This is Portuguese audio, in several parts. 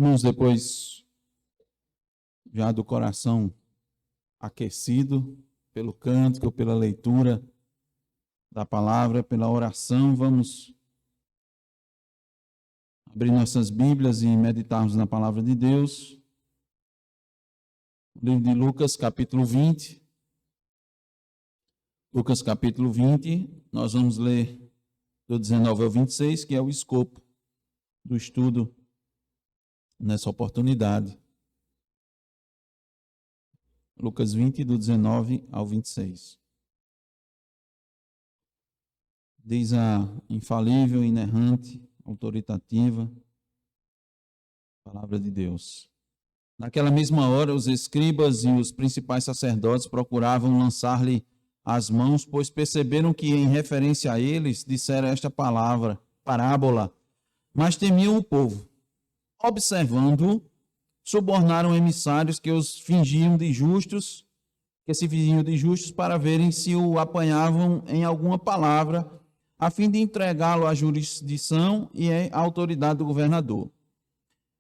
Irmãos, depois já do coração aquecido pelo cântico, pela leitura da palavra, pela oração, vamos abrir nossas Bíblias e meditarmos na palavra de Deus. O livro de Lucas, capítulo 20. Lucas, capítulo 20, nós vamos ler do 19 ao 26, que é o escopo do estudo nessa oportunidade. Lucas 20, do 19 ao 26. Diz a infalível, inerrante, autoritativa palavra de Deus. Naquela mesma hora, os escribas e os principais sacerdotes procuravam lançar-lhe as mãos, pois perceberam que, em referência a eles, dissera esta parábola, mas temiam o povo. Observando-o, subornaram emissários que se fingiam de justos para verem se o apanhavam em alguma palavra, a fim de entregá-lo à jurisdição e à autoridade do governador.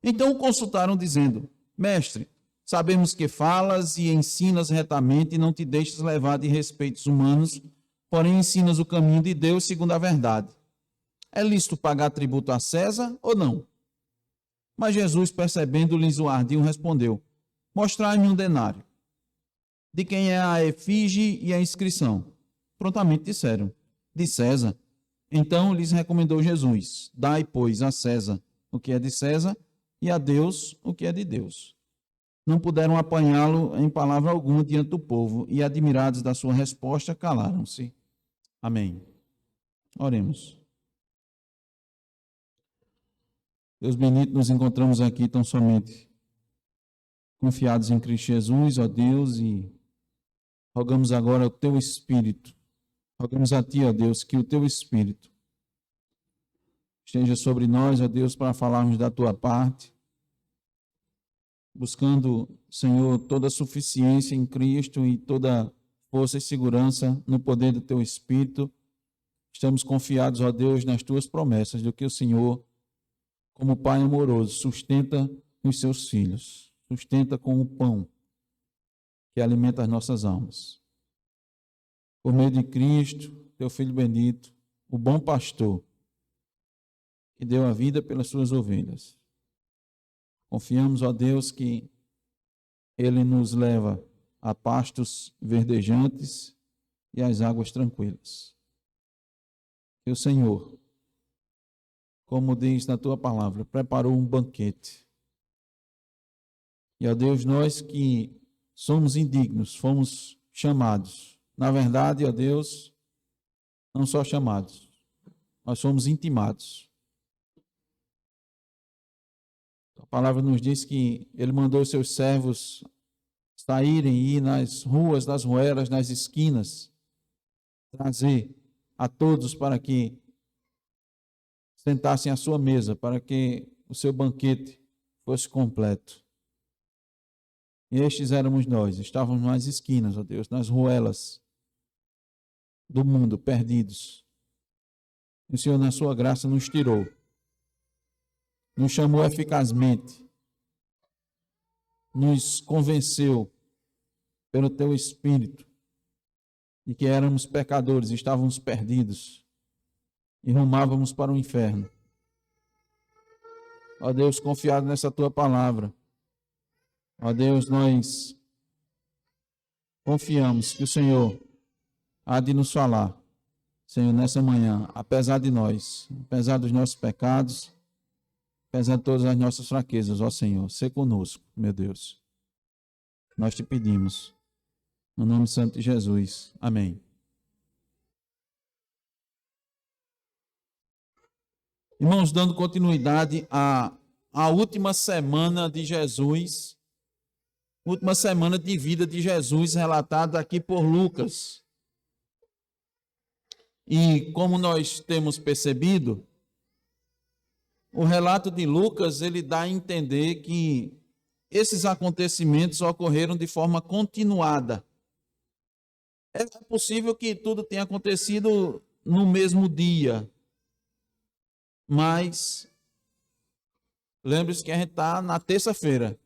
Então o consultaram, dizendo: Mestre, sabemos que falas e ensinas retamente e não te deixas levar de respeitos humanos, porém ensinas o caminho de Deus segundo a verdade. É lícito pagar tributo a César ou não? Mas Jesus, percebendo-lhes o ardil, respondeu: Mostrai-me um denário. De quem é a efígie e a inscrição? Prontamente disseram: De César. Então lhes recomendou Jesus: Dai, pois, a César o que é de César e a Deus o que é de Deus. Não puderam apanhá-lo em palavra alguma diante do povo, e, admirados da sua resposta, calaram-se. Amém. Oremos. Deus bendito, nos encontramos aqui tão somente confiados em Cristo Jesus, ó Deus, e rogamos agora o Teu Espírito. Rogamos a Ti, ó Deus, que o Teu Espírito esteja sobre nós, ó Deus, para falarmos da Tua parte, buscando, Senhor, toda a suficiência em Cristo e toda força e segurança no poder do Teu Espírito. Estamos confiados, ó Deus, nas Tuas promessas, do que o Senhor, como Pai amoroso, sustenta os Seus filhos, sustenta com o pão que alimenta as nossas almas. Por meio de Cristo, Teu Filho bendito, o bom pastor, que deu a vida pelas suas ovelhas. Confiamos, ó Deus, que Ele nos leva a pastos verdejantes e às águas tranquilas. Que o Senhor, como diz na Tua palavra, preparou um banquete. E, ó Deus, nós que somos indignos, fomos chamados. Na verdade, ó Deus, não só chamados, nós somos intimados. A palavra nos diz que Ele mandou os seus servos saírem e ir nas ruas, nas ruelas, nas esquinas, trazer a todos para que sentassem à sua mesa, para que o seu banquete fosse completo. E estes éramos nós, estávamos nas esquinas, ó Deus, nas ruelas do mundo, perdidos. E o Senhor, na sua graça, nos tirou, nos chamou eficazmente, nos convenceu pelo Teu Espírito de que éramos pecadores, estávamos perdidos e rumávamos para o inferno. Ó Deus, confiado nessa Tua palavra, ó Deus, nós confiamos que o Senhor há de nos falar, Senhor, nessa manhã, apesar de nós, apesar dos nossos pecados, apesar de todas as nossas fraquezas, ó Senhor, sê conosco, meu Deus. Nós te pedimos, no nome santo de Jesus. Amém. Irmãos, dando continuidade à última semana de Jesus, última semana de vida de Jesus, relatada aqui por Lucas. E como nós temos percebido, o relato de Lucas, ele dá a entender que esses acontecimentos ocorreram de forma continuada. É possível que tudo tenha acontecido no mesmo dia, mas Lembre-se que a gente está na terça-feira.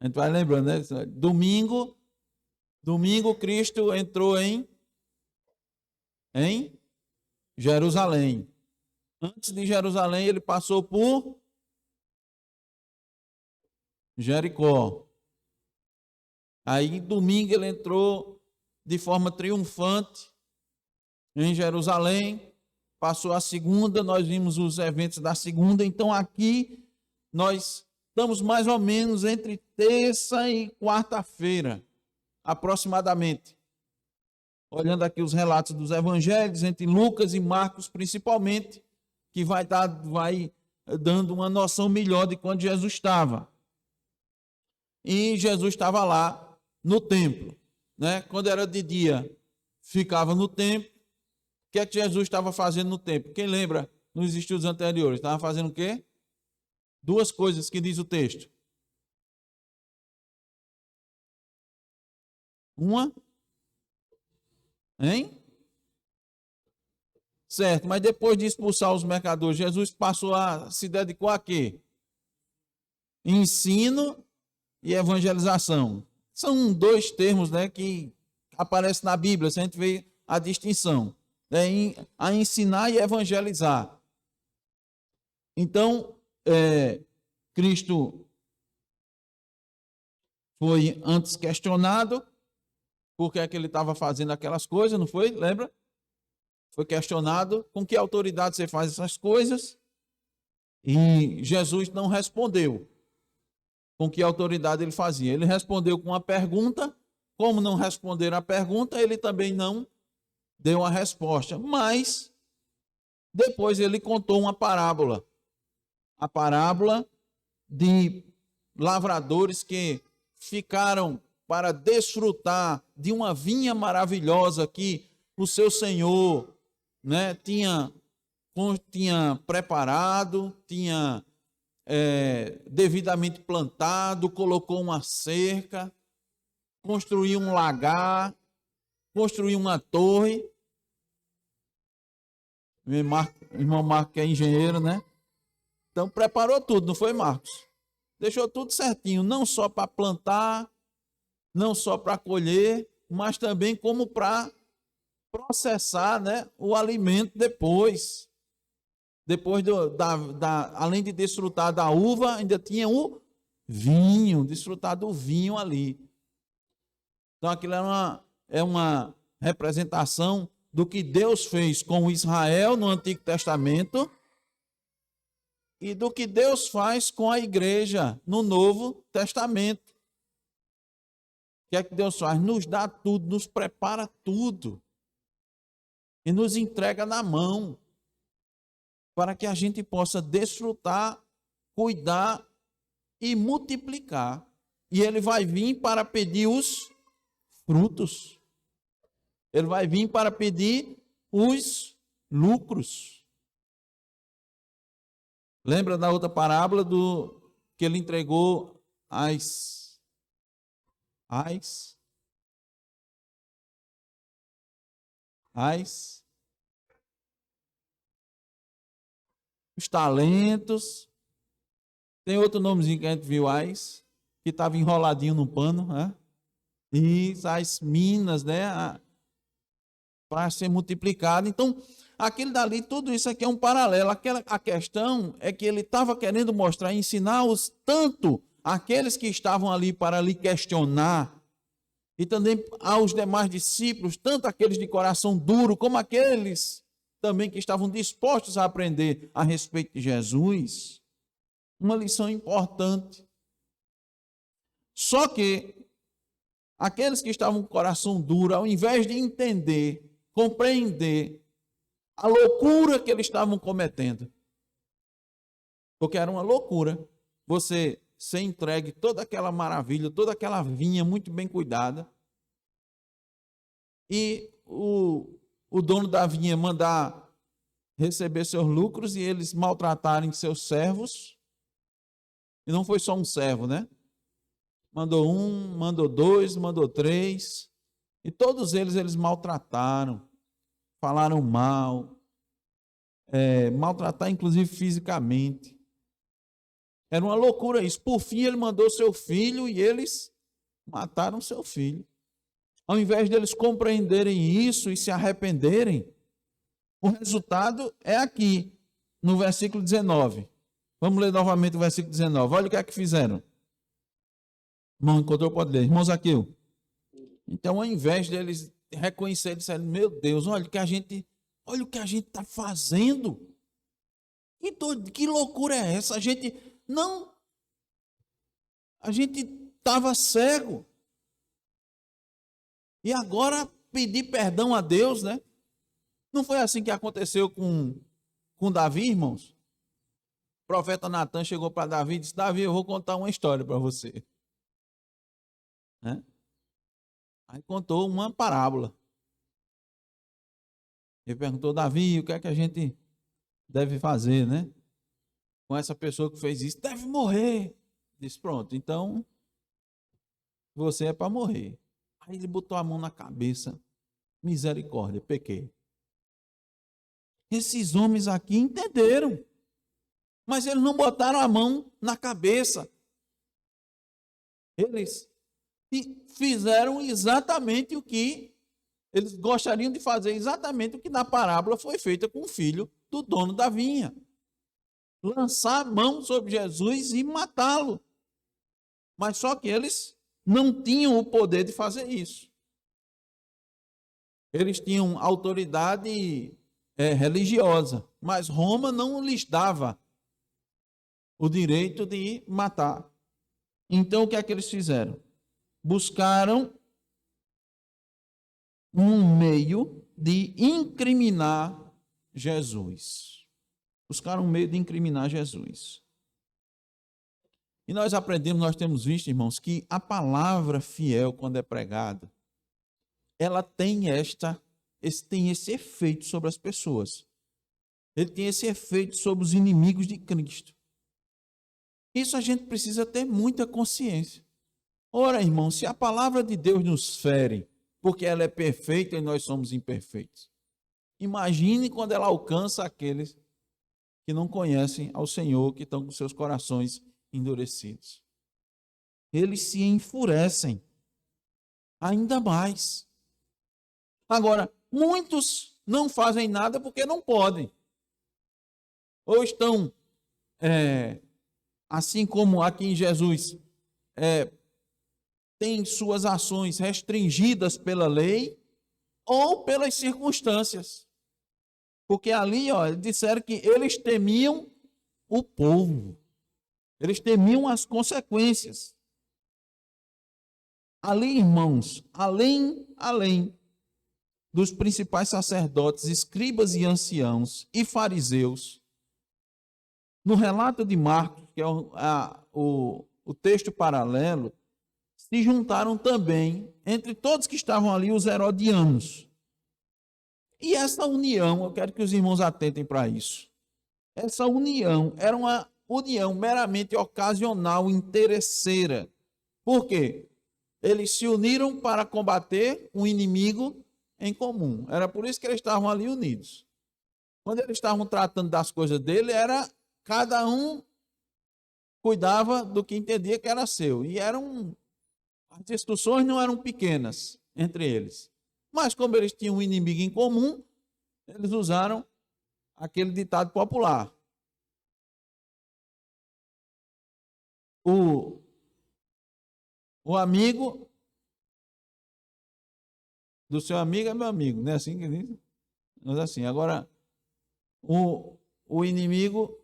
A gente vai lembrando, né? Domingo, Cristo entrou em Jerusalém. Antes de Jerusalém, ele passou por Jericó. Aí, domingo, ele entrou de forma triunfante em Jerusalém. Passou a segunda, nós vimos os eventos da segunda. Então, aqui, nós estamos mais ou menos entre terça e quarta-feira, aproximadamente. Olhando aqui os relatos dos evangelhos, entre Lucas e Marcos, principalmente, que vai dando uma noção melhor de quando Jesus estava. E Jesus estava lá no templo, né? Quando era de dia, ficava no templo. O que é que Jesus estava fazendo no templo? Quem lembra nos estudos anteriores? Estava fazendo o quê? Duas coisas que diz o texto. Uma, certo, mas depois de expulsar os mercadores, Jesus passou se dedicou a quê? Ensino e evangelização. São dois termos, né, que aparecem na Bíblia, se a gente vê a distinção, né, a ensinar e evangelizar. Então, Cristo foi antes questionado por que é que ele estava fazendo aquelas coisas, não foi? Lembra? Foi questionado com que autoridade você faz essas coisas, e Jesus não respondeu com que autoridade ele fazia. Ele respondeu com uma pergunta. Como não responderam a pergunta, ele também não deu a resposta. Mas depois ele contou uma parábola. A parábola de lavradores que ficaram para desfrutar de uma vinha maravilhosa que o seu senhor, né, tinha preparado, tinha devidamente plantado, colocou uma cerca, construiu um lagar, construiu uma torre. Irmão Marcos, que é engenheiro, né? Então preparou tudo, não foi, Marcos? Deixou tudo certinho, não só para plantar, não só para colher, mas também como para processar, né, o alimento depois. Depois além de desfrutar da uva, ainda tinha o vinho, desfrutar do vinho ali. Então aquilo é uma representação do que Deus fez com Israel no Antigo Testamento e do que Deus faz com a igreja no Novo Testamento. O que é que Deus faz? Nos dá tudo, nos prepara tudo e nos entrega na mão, para que a gente possa desfrutar, cuidar e multiplicar. E ele vai vir para pedir os frutos. Ele vai vir para pedir os lucros. Lembra da outra parábola que ele entregou os talentos. Tem outro nomezinho que a gente viu, que estava enroladinho no pano, né? E as minas, né? Para ser multiplicado. Então, aquilo dali, tudo isso aqui é um paralelo. A questão é que ele estava querendo mostrar, ensinar tanto aqueles que estavam ali para lhe questionar, e também aos demais discípulos, tanto aqueles de coração duro, como aqueles também que estavam dispostos a aprender a respeito de Jesus, uma lição importante. Só que aqueles que estavam com o coração duro, ao invés de entender, compreender a loucura que eles estavam cometendo, porque era uma loucura você ser entregue toda aquela maravilha, toda aquela vinha muito bem cuidada, e o dono da vinha mandar receber seus lucros e eles maltratarem seus servos. E não foi só um servo, né? Mandou um, mandou dois, mandou três, e todos eles maltrataram, falaram mal, maltratar inclusive fisicamente. Era uma loucura isso. Por fim, ele mandou seu filho e eles mataram seu filho. Ao invés deles compreenderem isso e se arrependerem, o resultado é aqui, no versículo 19. Vamos ler novamente o versículo 19. Olha o que é que fizeram. Irmão, encontrou, pode ler. Irmão Zaqueu. Então, ao invés deles reconhecerem, disseram, meu Deus, olha o que a gente está fazendo. Que loucura é essa? A gente estava cego. E agora pedir perdão a Deus, né? Não foi assim que aconteceu com Davi, irmãos? O profeta Natan chegou para Davi e disse, Davi, eu vou contar uma história para você. Né? Aí contou uma parábola. Ele perguntou, Davi, o que é que a gente deve fazer, né? Com essa pessoa que fez isso, deve morrer. Disse, pronto, então você é para morrer. Aí ele botou a mão na cabeça, misericórdia, pequei. Esses homens aqui entenderam, mas eles não botaram a mão na cabeça. Eles fizeram exatamente o que eles gostariam de fazer, exatamente o que na parábola foi feito com o filho do dono da vinha. Lançar a mão sobre Jesus e matá-lo. Mas só que eles não tinham o poder de fazer isso. Eles tinham autoridade religiosa, mas Roma não lhes dava o direito de matar. Então, o que é que eles fizeram? Buscaram um meio de incriminar Jesus. Buscaram um meio de incriminar Jesus. E nós aprendemos, nós temos visto, irmãos, que a palavra fiel, quando é pregada, ela tem esse efeito sobre as pessoas. Ele tem esse efeito sobre os inimigos de Cristo. Isso a gente precisa ter muita consciência. Ora, irmão, se a palavra de Deus nos fere, porque ela é perfeita e nós somos imperfeitos, imagine quando ela alcança aqueles que não conhecem ao Senhor, que estão com seus corações endurecidos. Eles se enfurecem ainda mais. Agora, muitos não fazem nada porque não podem. Ou estão, assim como aqui em Jesus, têm suas ações restringidas pela lei ou pelas circunstâncias. Porque ali, disseram que eles temiam o povo. Eles temiam as consequências. Ali, irmãos, além dos principais sacerdotes, escribas e anciãos e fariseus, no relato de Marcos, que é o texto paralelo, se juntaram também, entre todos que estavam ali, os herodianos. E essa união, eu quero que os irmãos atentem para isso. Essa união era uma união meramente ocasional, interesseira. Por quê? Eles se uniram para combater um inimigo em comum. Era por isso que eles estavam ali unidos. Quando eles estavam tratando das coisas dele, cada um cuidava do que entendia que era seu. E as discussões não eram pequenas entre eles. Mas como eles tinham um inimigo em comum, eles usaram aquele ditado popular. O amigo do seu amigo é meu amigo, não é assim que diz? Mas assim, agora, o inimigo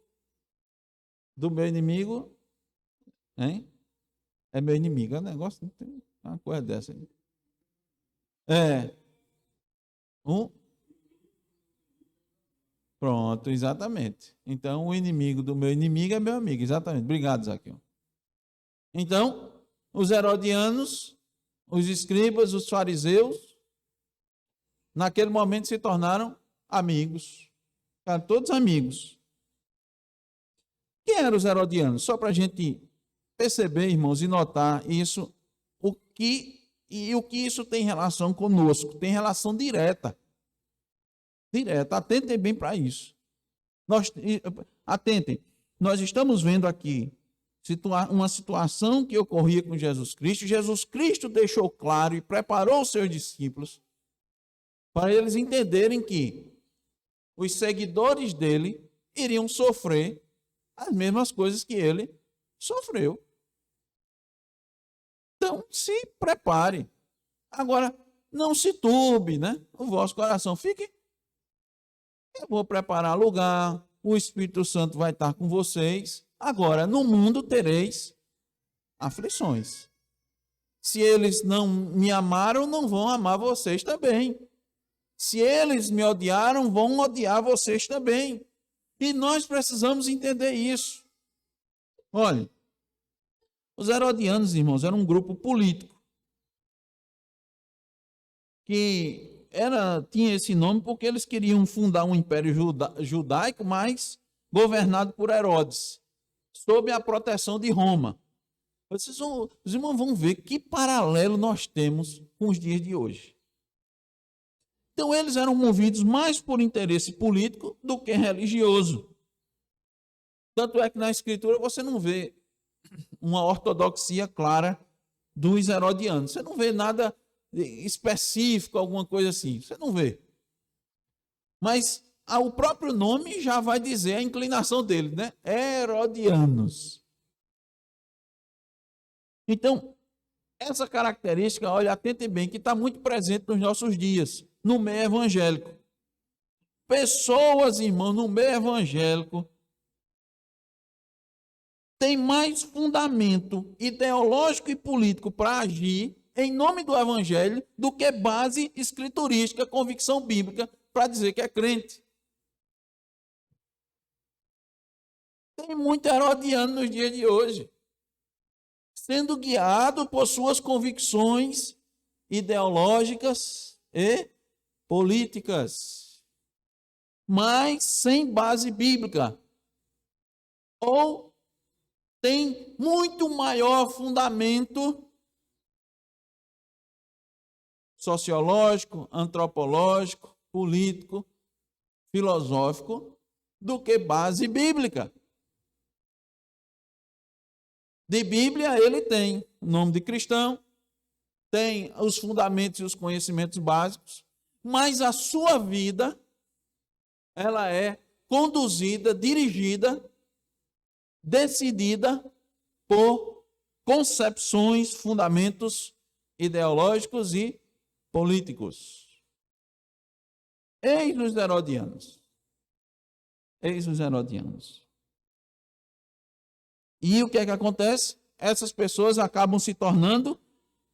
do meu inimigo, hein? É meu inimigo. É um negócio, não tem uma coisa dessa aí. Pronto, exatamente. Então, o inimigo do meu inimigo é meu amigo, exatamente. Obrigado, Zaqueu. Então, os herodianos, os escribas, os fariseus, naquele momento se tornaram amigos. Ficaram todos amigos. Quem eram os herodianos? Só para a gente perceber, irmãos, e notar isso, o que isso tem relação conosco. Tem relação direta. Direta. Atentem bem para isso. Atentem. Nós estamos vendo aqui uma situação que ocorria com Jesus Cristo. Jesus Cristo deixou claro e preparou os seus discípulos para eles entenderem que os seguidores dele iriam sofrer as mesmas coisas que ele sofreu. Então, se prepare. Agora, não se turbe, né? O vosso coração. Fique. Eu vou preparar lugar, o Espírito Santo vai estar com vocês. Agora, no mundo tereis aflições. Se eles não me amaram, não vão amar vocês também. Se eles me odiaram, vão odiar vocês também. E nós precisamos entender isso. Olha, os herodianos, irmãos, eram um grupo político que tinha esse nome porque eles queriam fundar um império judaico, mas governado por Herodes, sob a proteção de Roma. Os irmãos vão ver que paralelo nós temos com os dias de hoje. Então, eles eram movidos mais por interesse político do que religioso. Tanto é que na Escritura você não vê uma ortodoxia clara dos herodianos. Você não vê nada específico, alguma coisa assim. Você não vê. Mas o próprio nome já vai dizer a inclinação deles, né? Herodianos. Então, essa característica, olha, atentem bem, que está muito presente nos nossos dias, no meio evangélico. Pessoas, irmãos, no meio evangélico, têm mais fundamento ideológico e político para agir em nome do evangelho do que base escriturística, convicção bíblica para dizer que é crente. Tem muito herodiano nos dias de hoje, sendo guiado por suas convicções ideológicas e políticas, mas sem base bíblica. Ou tem muito maior fundamento sociológico, antropológico, político, filosófico, do que base bíblica. De Bíblia ele tem o nome de cristão, tem os fundamentos e os conhecimentos básicos, mas a sua vida, ela é conduzida, dirigida, decidida por concepções, fundamentos ideológicos e políticos. Eis os herodianos. Eis os herodianos. E o que é que acontece? Essas pessoas acabam se tornando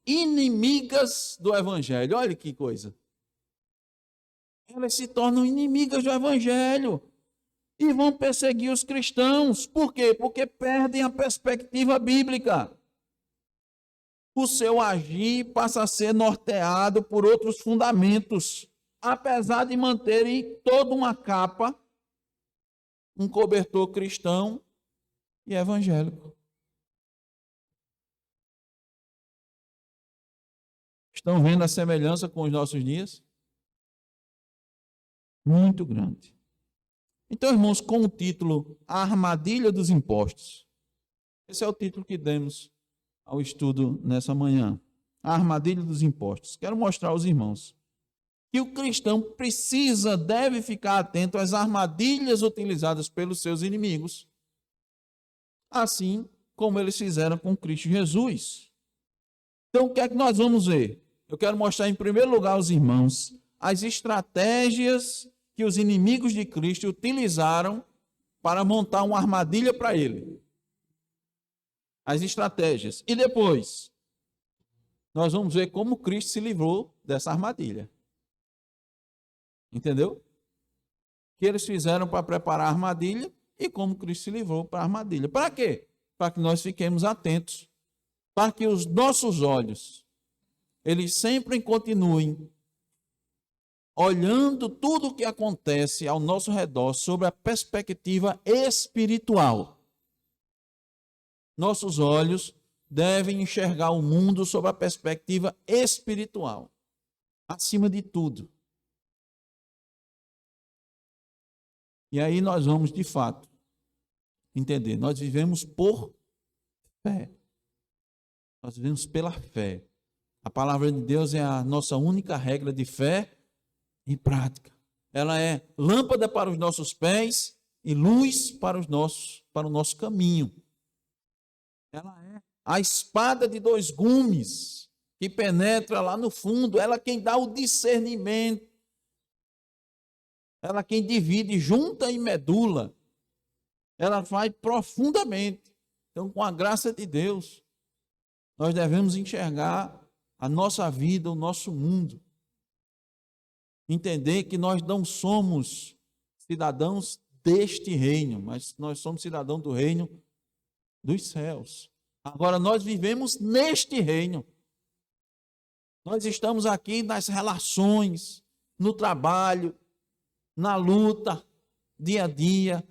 inimigas do evangelho. Olha que coisa. Elas se tornam inimigas do evangelho e vão perseguir os cristãos. Por quê? Porque perdem a perspectiva bíblica. O seu agir passa a ser norteado por outros fundamentos, apesar de manterem toda uma capa, um cobertor cristão e evangélico. Estão vendo a semelhança com os nossos dias? Muito grande. Então, irmãos, com o título A Armadilha dos Impostos. Esse é o título que demos ao estudo nessa manhã. A Armadilha dos Impostos. Quero mostrar aos irmãos que o cristão deve ficar atento às armadilhas utilizadas pelos seus inimigos, assim como eles fizeram com Cristo Jesus. Então, o que é que nós vamos ver? Eu quero mostrar em primeiro lugar aos irmãos as estratégias que os inimigos de Cristo utilizaram para montar uma armadilha para ele. As estratégias. E depois, nós vamos ver como Cristo se livrou dessa armadilha. Entendeu? O que eles fizeram para preparar a armadilha e como Cristo se livrou para a armadilha. Para quê? Para que nós fiquemos atentos. Para que os nossos olhos, eles sempre continuem olhando tudo o que acontece ao nosso redor sobre a perspectiva espiritual. Nossos olhos devem enxergar o mundo sob a perspectiva espiritual, acima de tudo. E aí nós vamos, de fato, entender. Nós vivemos por Fé. Nós vivemos pela fé. A palavra de Deus é a nossa única regra de fé e prática. Ela é lâmpada para os nossos pés e luz para o nosso caminho. Ela é a espada de dois gumes que penetra lá no fundo. Ela é quem dá o discernimento. Ela é quem divide junta e medula. Ela vai profundamente. Então, com a graça de Deus, nós devemos enxergar a nossa vida, o nosso mundo. Entender que nós não somos cidadãos deste reino, mas nós somos cidadãos do reino dos céus. Agora, nós vivemos neste reino. Nós estamos aqui nas relações, no trabalho, na luta, dia a dia,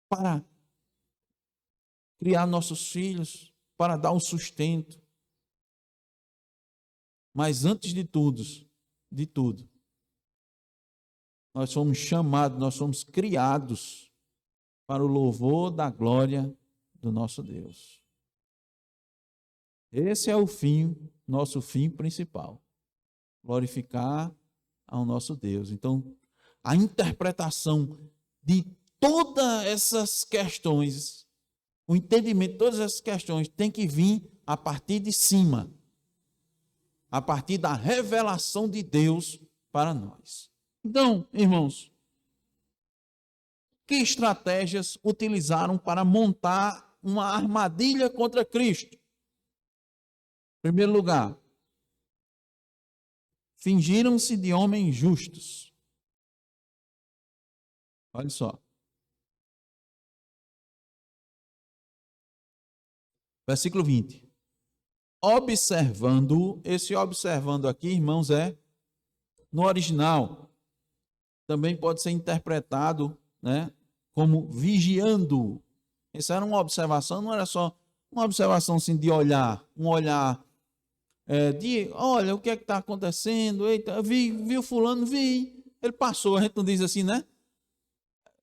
para criar nossos filhos, para dar o sustento. Mas antes de tudo, nós somos chamados, nós somos criados para o louvor da glória do nosso Deus. Esse é o fim, nosso fim principal. Glorificar ao nosso Deus. Então, a interpretação de todas essas questões, o entendimento de todas essas questões tem que vir a partir de cima, a partir da revelação de Deus para nós. Então, irmãos, que estratégias utilizaram para montar uma armadilha contra Cristo? Em primeiro lugar, fingiram-se de homens justos. Olha só. Versículo 20. Observando, esse observando aqui, irmãos, é no original. Também pode ser interpretado, né, como vigiando. Essa era uma observação, não era só uma observação assim de olhar, um olhar de, olha, o que é que está acontecendo? Eita, vi o fulano, vi. Ele passou, a gente não diz assim, né?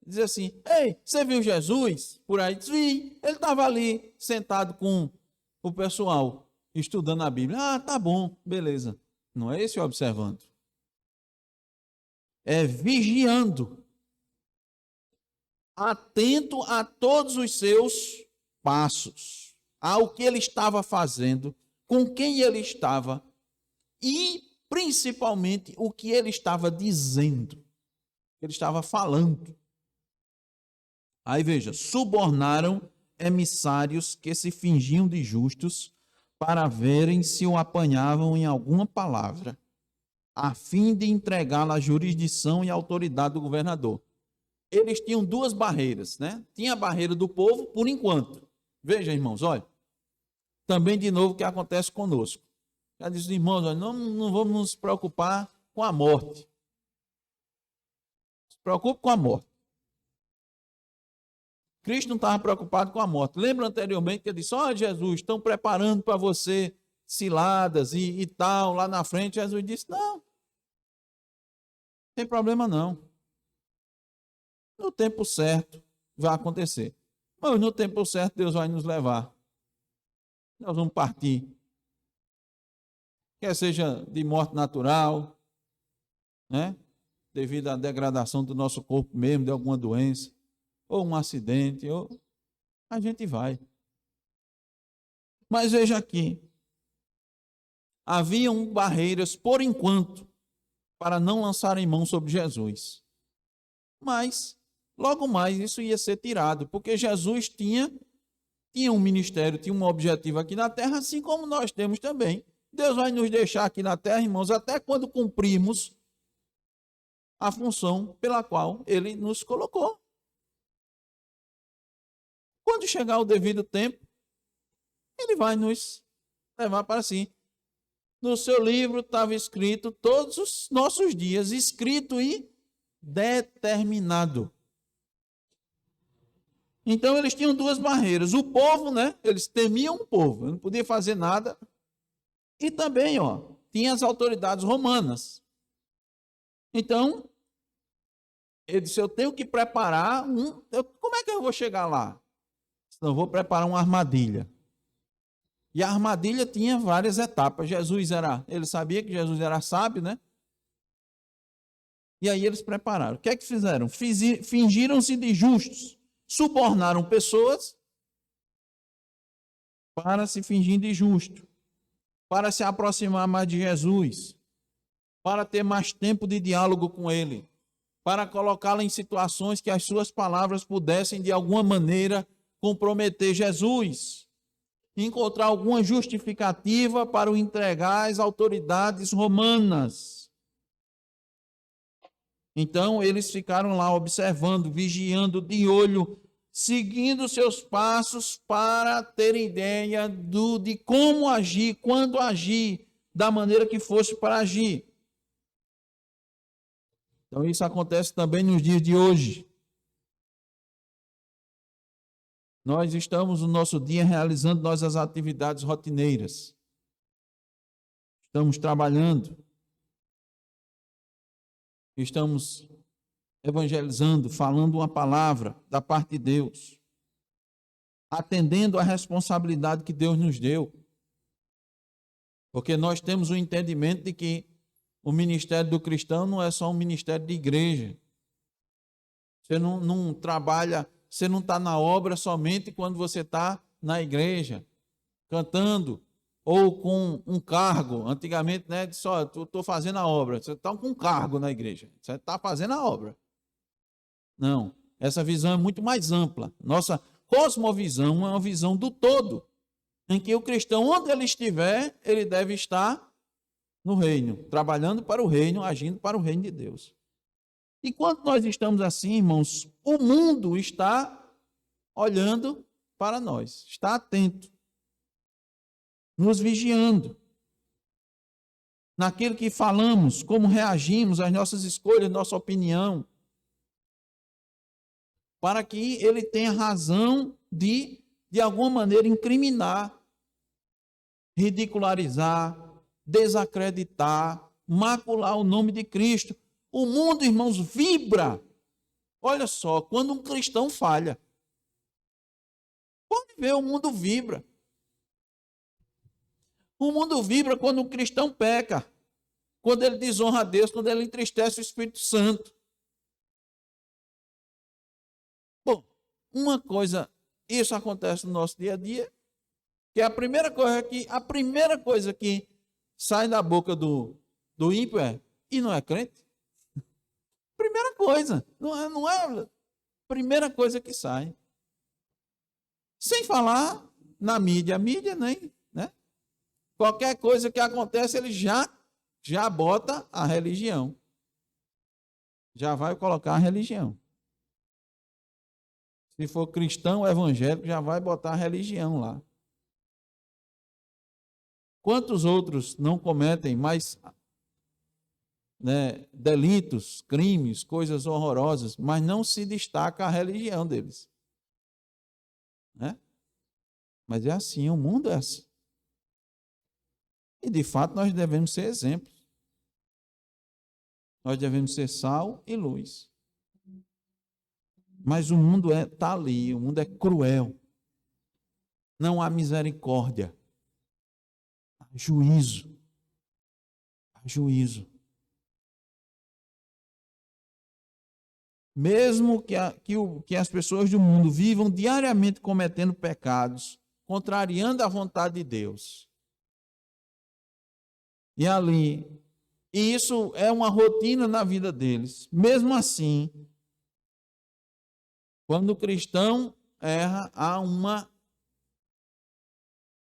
Diz assim, ei, você viu Jesus? Por aí, diz, vi. Ele estava ali, sentado com o pessoal, estudando a Bíblia. Ah, tá bom, beleza. Não é esse observando. É vigiando. Atento a todos os seus passos. Ao que ele estava fazendo, com quem ele estava e, principalmente, o que ele estava dizendo. Ele estava falando. Aí veja, subornaram emissários que se fingiam de justos para verem se o apanhavam em alguma palavra, a fim de entregá-lo à jurisdição e autoridade do governador. Eles tinham duas barreiras, né? Tinha a barreira do povo, por enquanto. Veja, irmãos, olha. Também, de novo, o que acontece conosco. Já disse, irmãos, olha, não vamos nos preocupar com a morte. Se preocupe com a morte. Cristo não estava preocupado com a morte. Lembra anteriormente que ele disse, olha, Jesus, estão preparando para você ciladas e tal, lá na frente. Jesus disse, não tem problema não. No tempo certo vai acontecer. Mas no tempo certo Deus vai nos levar. Nós vamos partir. Quer seja de morte natural, né? Devido à degradação do nosso corpo mesmo, de alguma doença, ou um acidente, ou a gente vai. Mas veja aqui, haviam barreiras, por enquanto, para não lançarem mão sobre Jesus. Mas, logo mais, isso ia ser tirado, porque Jesus tinha um ministério, tinha um objetivo aqui na terra, assim como nós temos também. Deus vai nos deixar aqui na terra, irmãos, até quando cumprimos a função pela qual Ele nos colocou. Quando chegar o devido tempo, Ele vai nos levar para si. No seu livro estava escrito todos os nossos dias, escrito e determinado. Então eles tinham duas barreiras. O povo, né? Eles temiam o povo, não podia fazer nada. E também, tinha as autoridades romanas. Então, ele disse, eu tenho que preparar como é que eu vou chegar lá? Então, vou preparar uma armadilha. E a armadilha tinha várias etapas. Ele sabia que Jesus era sábio, né? E aí eles prepararam. O que é que fizeram? Fingiram-se de justos. Subornaram pessoas para se fingir de justo, para se aproximar mais de Jesus, para ter mais tempo de diálogo com ele, para colocá-lo em situações que as suas palavras pudessem, de alguma maneira, comprometer Jesus, encontrar alguma justificativa para o entregar às autoridades romanas. Então, eles ficaram lá observando, vigiando, de olho, seguindo seus passos para ter ideia de como agir, quando agir, da maneira que fosse para agir. Então, isso acontece também nos dias de hoje. Nós estamos no nosso dia realizando nossas atividades rotineiras. Estamos trabalhando. Estamos evangelizando, falando uma palavra da parte de Deus, atendendo à responsabilidade que Deus nos deu. Porque nós temos o entendimento de que o ministério do cristão não é só um ministério de igreja. Você não trabalha, você não está na obra somente quando você está na igreja, cantando, ou com um cargo. Antigamente, né, disse, ó, estou fazendo a obra. Você está com um cargo na igreja, você está fazendo a obra. Não, essa visão é muito mais ampla. Nossa cosmovisão é uma visão do todo, em que o cristão, onde ele estiver, ele deve estar no reino, trabalhando para o reino, agindo para o reino de Deus. E quando nós estamos assim, irmãos, o mundo está olhando para nós, está atento, nos vigiando, naquilo que falamos, como reagimos, às nossas escolhas, nossa opinião, para que ele tenha razão de alguma maneira, incriminar, ridicularizar, desacreditar, macular o nome de Cristo. O mundo, irmãos, vibra. Olha só, quando um cristão falha. Pode ver, o mundo vibra. O mundo vibra quando um cristão peca, quando ele desonra a Deus, quando ele entristece o Espírito Santo. Bom, uma coisa, isso acontece no nosso dia a dia, que a primeira coisa que sai da boca do ímpio é, e não é crente? Primeira coisa, não é a primeira coisa que sai. Sem falar na mídia, a mídia nem, né? Qualquer coisa que acontece, ele já bota a religião. Já vai colocar a religião. Se for cristão evangélico, já vai botar a religião lá. Quantos outros não cometem mais, né, delitos, crimes, coisas horrorosas, mas não se destaca a religião deles? Né? Mas é assim, o mundo é assim. E de fato nós devemos ser exemplos. Nós devemos ser sal e luz. Mas o mundo está ali, o mundo é cruel. Não há misericórdia. Há juízo. Há juízo. Mesmo que as pessoas do mundo vivam diariamente cometendo pecados, contrariando a vontade de Deus. E isso é uma rotina na vida deles. Mesmo assim, quando o cristão erra, há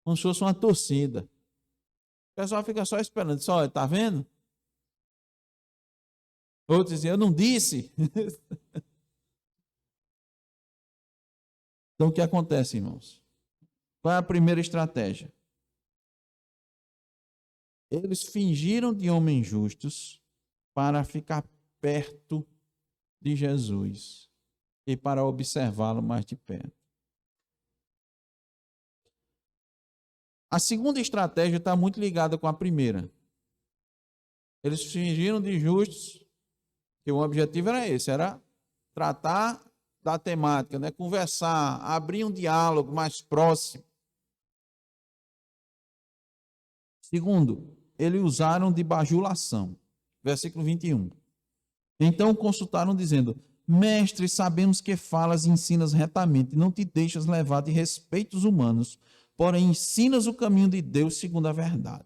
como se fosse uma torcida. O pessoal fica só esperando. Só, está vendo? Outros dizem, eu não disse. Então, o que acontece, irmãos? Qual é a primeira estratégia? Eles fingiram de homens justos para ficar perto de Jesus e para observá-lo mais de perto. A segunda estratégia está muito ligada com a primeira. Eles fingiram de justos, que o objetivo era esse, era tratar da temática, né? Conversar, abrir um diálogo mais próximo. Segundo, eles usaram de bajulação. Versículo 21. Então consultaram dizendo: Mestre, sabemos que falas e ensinas retamente, não te deixas levar de respeitos humanos, porém ensinas o caminho de Deus segundo a verdade.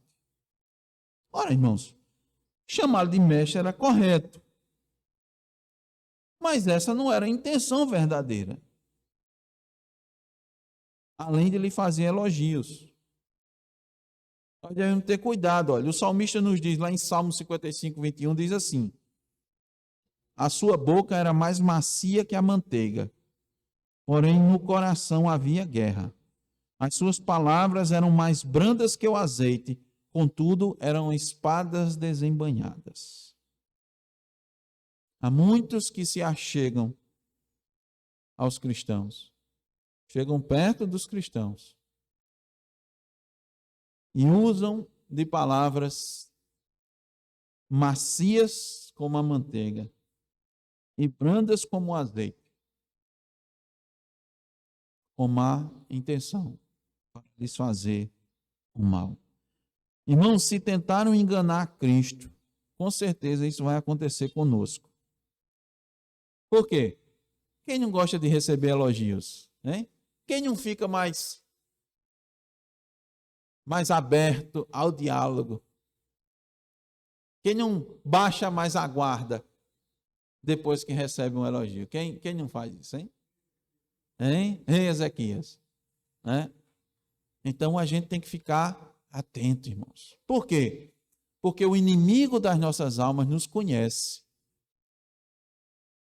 Ora, irmãos, chamá-lo de mestre era correto, mas essa não era a intenção verdadeira. Além de lhe fazer elogios. Nós devemos ter cuidado. Olha, o salmista nos diz lá em Salmo 55, 21, diz assim: a sua boca era mais macia que a manteiga, porém no coração havia guerra. As suas palavras eram mais brandas que o azeite, contudo eram espadas desembainhadas. Há muitos que se achegam aos cristãos, chegam perto dos cristãos e usam de palavras macias como a manteiga e brandas como o azeite, com má intenção, para lhes fazer o mal. Irmãos, se tentaram enganar Cristo, com certeza isso vai acontecer conosco. Por quê? Quem não gosta de receber elogios? Hein? Quem não fica mais aberto ao diálogo? Quem não baixa mais a guarda depois que recebe um elogio? Quem não faz isso, hein? Hein? Ei, Ezequias. Né? Então a gente tem que ficar atento, irmãos. Por quê? Porque o inimigo das nossas almas nos conhece.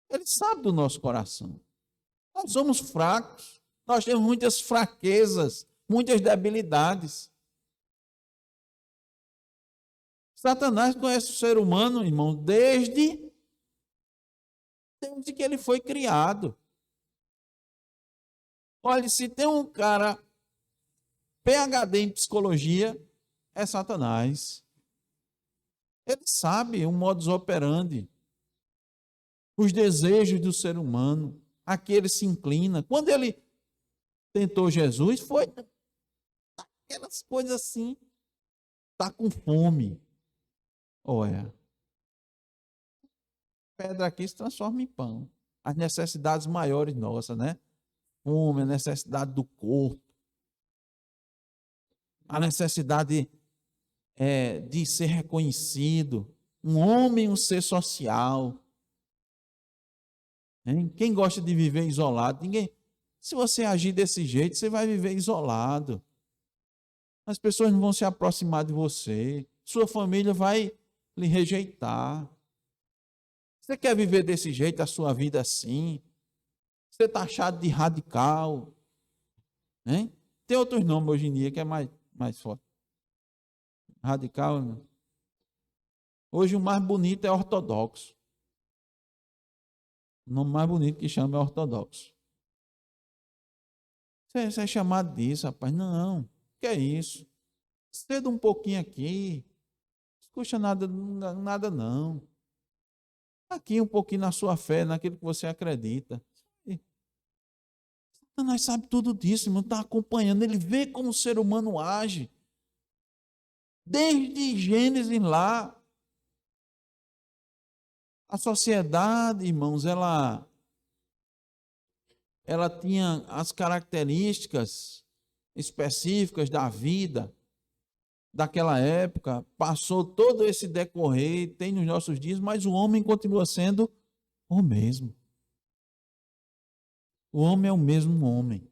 Ele sabe do nosso coração. Nós somos fracos. Nós temos muitas fraquezas, muitas debilidades. Satanás conhece o ser humano, irmão, desde que ele foi criado. Olha, se tem um cara PhD em psicologia, é Satanás. Ele sabe o modus operandi, os desejos do ser humano, a que ele se inclina. Quando ele tentou Jesus, foi aquelas coisas assim, está com fome. Olha, pedra aqui se transforma em pão. As necessidades maiores nossas, né? Fome, a necessidade do corpo, a necessidade de ser reconhecido, um homem, um ser social. Hein? Quem gosta de viver isolado? Ninguém. Se você agir desse jeito, você vai viver isolado. As pessoas não vão se aproximar de você. Sua família vai lhe rejeitar. Você quer viver desse jeito, a sua vida assim? Você está achado de radical. Hein? Tem outros nomes hoje em dia que é mais forte. Radical. Né? Hoje o mais bonito é ortodoxo. O nome mais bonito que chama é ortodoxo. Você é chamado disso, rapaz? Não. Que é isso? Ceda um pouquinho aqui. Não custa nada não. Aqui um pouquinho na sua fé, naquilo que você acredita. Nós sabemos tudo disso, irmão. Está acompanhando. Ele vê como o ser humano age. Desde Gênesis lá. A sociedade, irmãos, ela tinha as características específicas da vida daquela época, passou todo esse decorrer, tem nos nossos dias, mas o homem continua sendo o mesmo. O homem é o mesmo homem.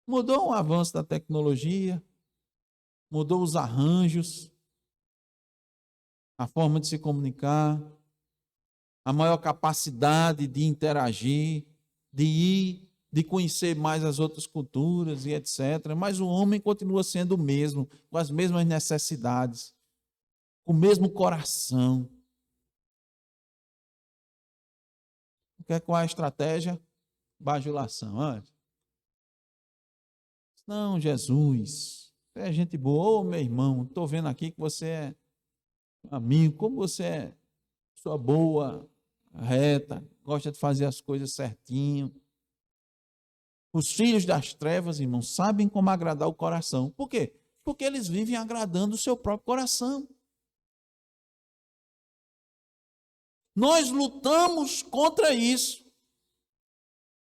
Mudou o avanço da tecnologia, mudou os arranjos, a forma de se comunicar, a maior capacidade de interagir, de conhecer mais as outras culturas e etc. Mas o homem continua sendo o mesmo, com as mesmas necessidades, com o mesmo coração. Qual é a estratégia? Bajulação. Não, Jesus, você é gente boa. Ô, meu irmão, estou vendo aqui que você é amigo, como você é pessoa boa, reta, gosta de fazer as coisas certinho. Os filhos das trevas, irmãos, sabem como agradar o coração. Por quê? Porque eles vivem agradando o seu próprio coração. Nós lutamos contra isso.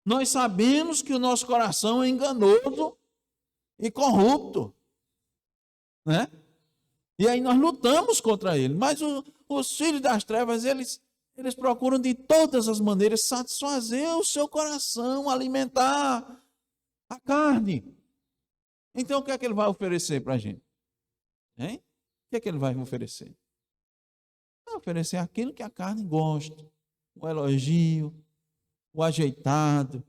Nós sabemos que o nosso coração é enganoso e corrupto, né? E aí nós lutamos contra ele. Mas os filhos das trevas, eles procuram de todas as maneiras satisfazer o seu coração, alimentar a carne. Então, o que é que ele vai oferecer para a gente? Hein? O que é que ele vai oferecer? Vai oferecer aquilo que a carne gosta, o elogio, o ajeitado.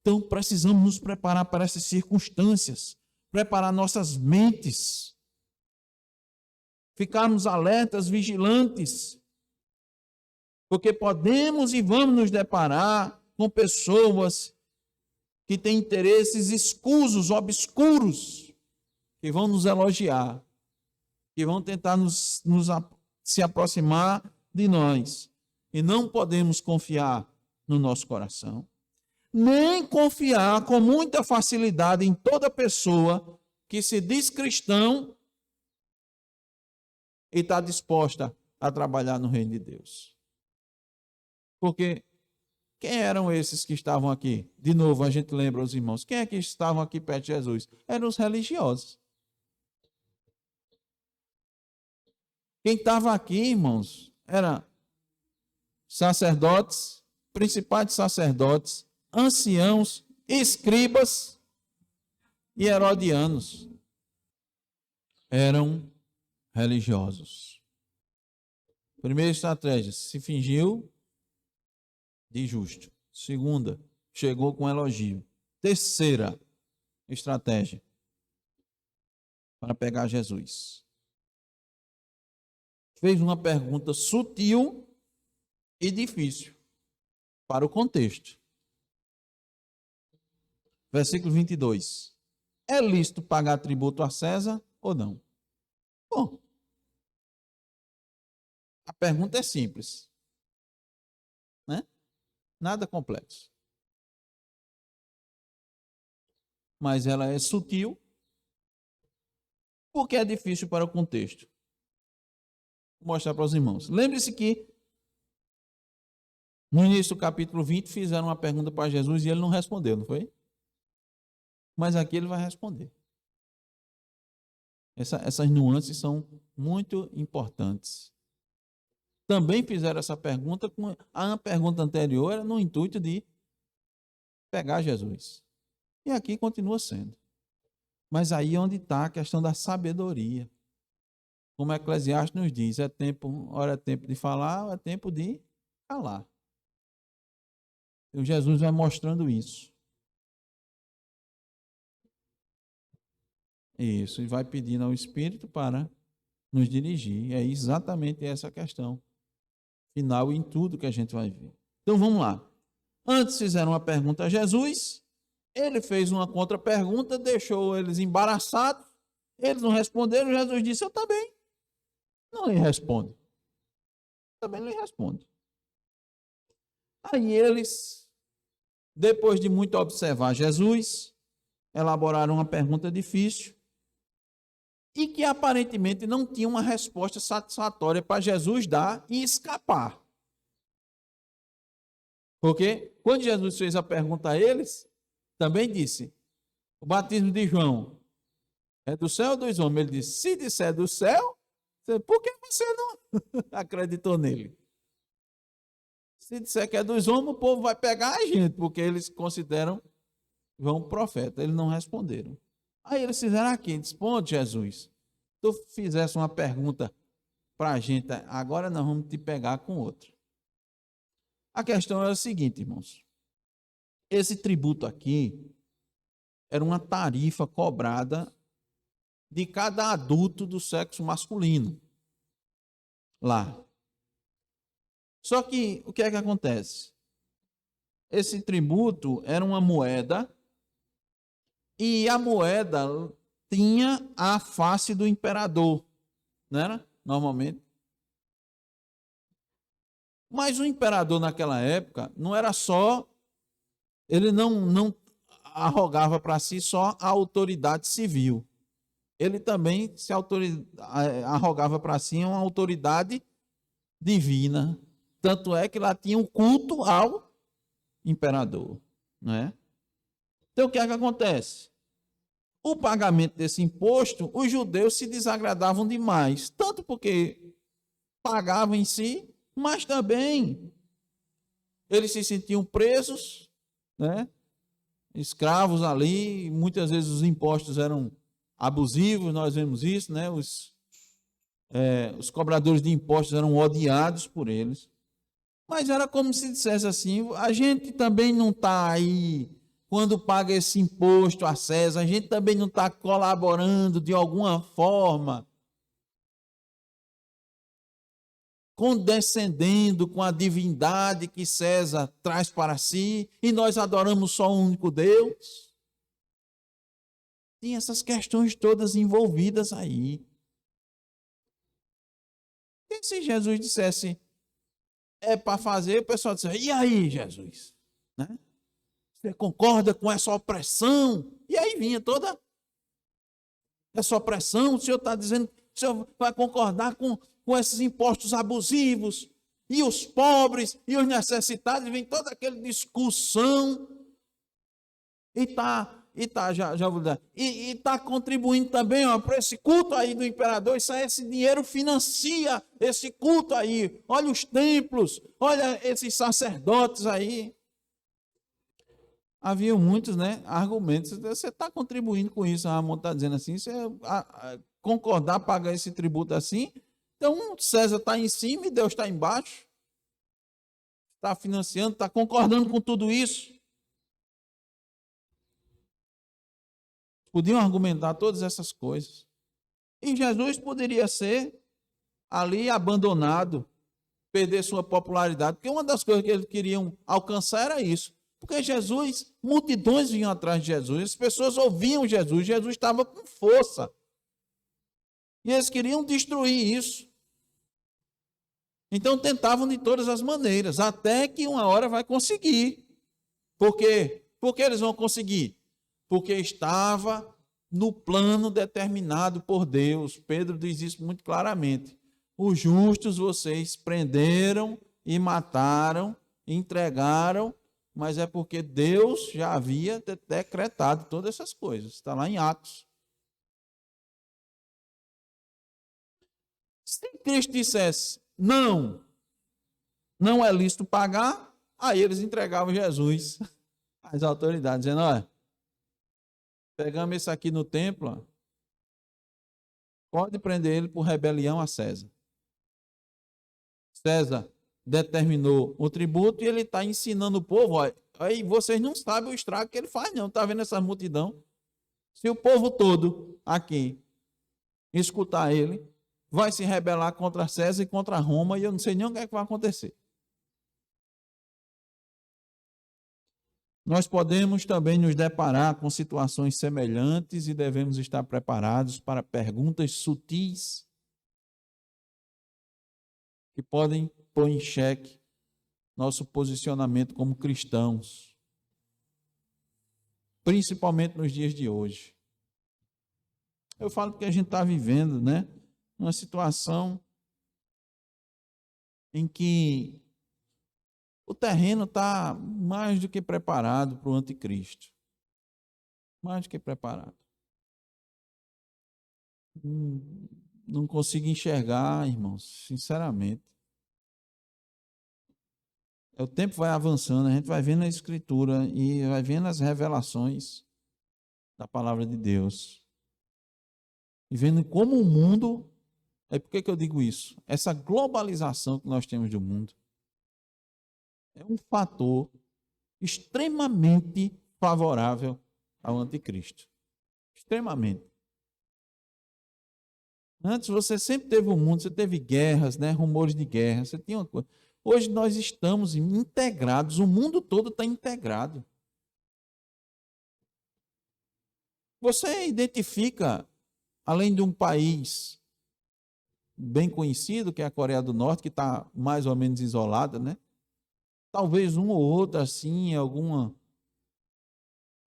Então, precisamos nos preparar para essas circunstâncias, preparar nossas mentes, ficarmos alertas, vigilantes, porque podemos e vamos nos deparar com pessoas que têm interesses escusos, obscuros, que vão nos elogiar, que vão tentar se aproximar de nós. E não podemos confiar no nosso coração, nem confiar com muita facilidade em toda pessoa que se diz cristão e está disposta a trabalhar no reino de Deus. Porque quem eram esses que estavam aqui? De novo, a gente lembra os irmãos. Quem é que estavam aqui perto de Jesus? Eram os religiosos. Quem estava aqui, irmãos, eram sacerdotes, principais sacerdotes, anciãos, escribas e herodianos. Eram religiosos. Primeira estratégia, se fingiu de justo. Segunda, chegou com elogio. Terceira estratégia, para pegar Jesus. Fez uma pergunta sutil e difícil para o contexto. Versículo 22. É lícito pagar tributo a César ou não? Bom, a pergunta é simples, né? Nada complexo. Mas ela é sutil, porque é difícil para o contexto. Vou mostrar para os irmãos. Lembre-se que no início do capítulo 20 fizeram uma pergunta para Jesus e ele não respondeu, não foi? Mas aqui ele vai responder. Essas nuances são muito importantes. Também fizeram essa pergunta, a pergunta anterior era no intuito de pegar Jesus. E aqui continua sendo. Mas aí é onde está a questão da sabedoria. Como Eclesiastes nos diz, ora é tempo de falar, ou é tempo de calar. E Jesus vai mostrando isso. Isso, e vai pedindo ao Espírito para nos dirigir. É exatamente essa a questão final em tudo que a gente vai ver. Então vamos lá. Antes fizeram uma pergunta a Jesus, ele fez uma contra-pergunta, deixou eles embaraçados, eles não responderam, Jesus disse, eu também não lhe respondo. Também não lhe respondo. Aí eles, depois de muito observar Jesus, elaboraram uma pergunta difícil e que aparentemente não tinha uma resposta satisfatória para Jesus dar e escapar. Porque quando Jesus fez a pergunta a eles, também disse, o batismo de João é do céu ou dos homens? Ele disse, se disser do céu, por que você não acreditou nele? Se disser que é dos homens, o povo vai pegar a gente, porque eles consideram João profeta. Eles não responderam. Aí eles fizeram aqui, responde Jesus. Tu fizesse uma pergunta para a gente, agora nós vamos te pegar com outra. A questão é a seguinte, irmãos. Esse tributo aqui era uma tarifa cobrada de cada adulto do sexo masculino. Lá. Só que, o que é que acontece? Esse tributo era uma moeda e a moeda tinha a face do imperador, não era? Normalmente. Mas o imperador naquela época não era só, ele não arrogava para si só a autoridade civil. Ele também arrogava para si uma autoridade divina. Tanto é que lá tinha um culto ao imperador, não é? Então o que é que acontece? O pagamento desse imposto, os judeus se desagradavam demais, tanto porque pagavam em si, mas também eles se sentiam presos, né? Escravos ali, muitas vezes os impostos eram abusivos, nós vemos isso, né? Os cobradores de impostos eram odiados por eles. Mas era como se dissesse assim, a gente também não está aí, quando paga esse imposto a César, a gente também não está colaborando de alguma forma, condescendendo com a divindade que César traz para si, e nós adoramos só um único Deus. Tinha essas questões todas envolvidas aí. E se Jesus dissesse, é para fazer, o pessoal disse, e aí, Jesus? Né? Você concorda com essa opressão? E aí vinha toda essa opressão, o senhor está dizendo que o senhor vai concordar com esses impostos abusivos, e os pobres, e os necessitados, vem toda aquela discussão, e está contribuindo também para esse culto aí do imperador. Isso aí, esse dinheiro financia esse culto aí. Olha os templos, olha esses sacerdotes aí. Havia muitos, né, argumentos. Você está contribuindo com isso, a Ramon está dizendo assim, você concordar pagar esse tributo assim, então César está em cima e Deus está embaixo. Está financiando, está concordando com tudo isso. Podiam argumentar todas essas coisas. E Jesus poderia ser ali abandonado, perder sua popularidade, porque uma das coisas que eles queriam alcançar era isso. Porque Jesus, multidões vinham atrás de Jesus, as pessoas ouviam Jesus, Jesus estava com força. E eles queriam destruir isso. Então tentavam de todas as maneiras, até que uma hora vai conseguir. Por quê? Por que eles vão conseguir? Porque estava no plano determinado por Deus. Pedro diz isso muito claramente. Os justos vocês prenderam e mataram, entregaram, mas é porque Deus já havia decretado todas essas coisas. Está lá em Atos. Se Cristo dissesse, não é lícito pagar, aí eles entregavam Jesus às autoridades, dizendo, olha, pegamos esse aqui no templo, ó, pode prender ele por rebelião a César. César determinou o tributo e ele está ensinando o povo, ó, aí vocês não sabem o estrago que ele faz, não. Está vendo essa multidão? Se o povo todo aqui escutar ele, vai se rebelar contra César e contra Roma, e eu não sei nem o que é que vai acontecer. Nós podemos também nos deparar com situações semelhantes e devemos estar preparados para perguntas sutis que podem pôr em xeque nosso posicionamento como cristãos, principalmente nos dias de hoje. Eu falo porque a gente está vivendo, né, uma situação em que o terreno está mais do que preparado para o anticristo. Mais do que preparado. Não consigo enxergar, irmãos, sinceramente. O tempo vai avançando, a gente vai vendo a Escritura e vai vendo as revelações da palavra de Deus. E vendo como o mundo... Por que eu digo isso? Essa globalização que nós temos do mundo é um fator extremamente favorável ao anticristo. Extremamente. Antes você sempre teve um mundo, você teve guerras, né, rumores de guerra, você tinha uma coisa. Hoje nós estamos integrados, o mundo todo está integrado. Você identifica, além de um país bem conhecido, que é a Coreia do Norte, que está mais ou menos isolada, né? Talvez um ou outro, assim, alguma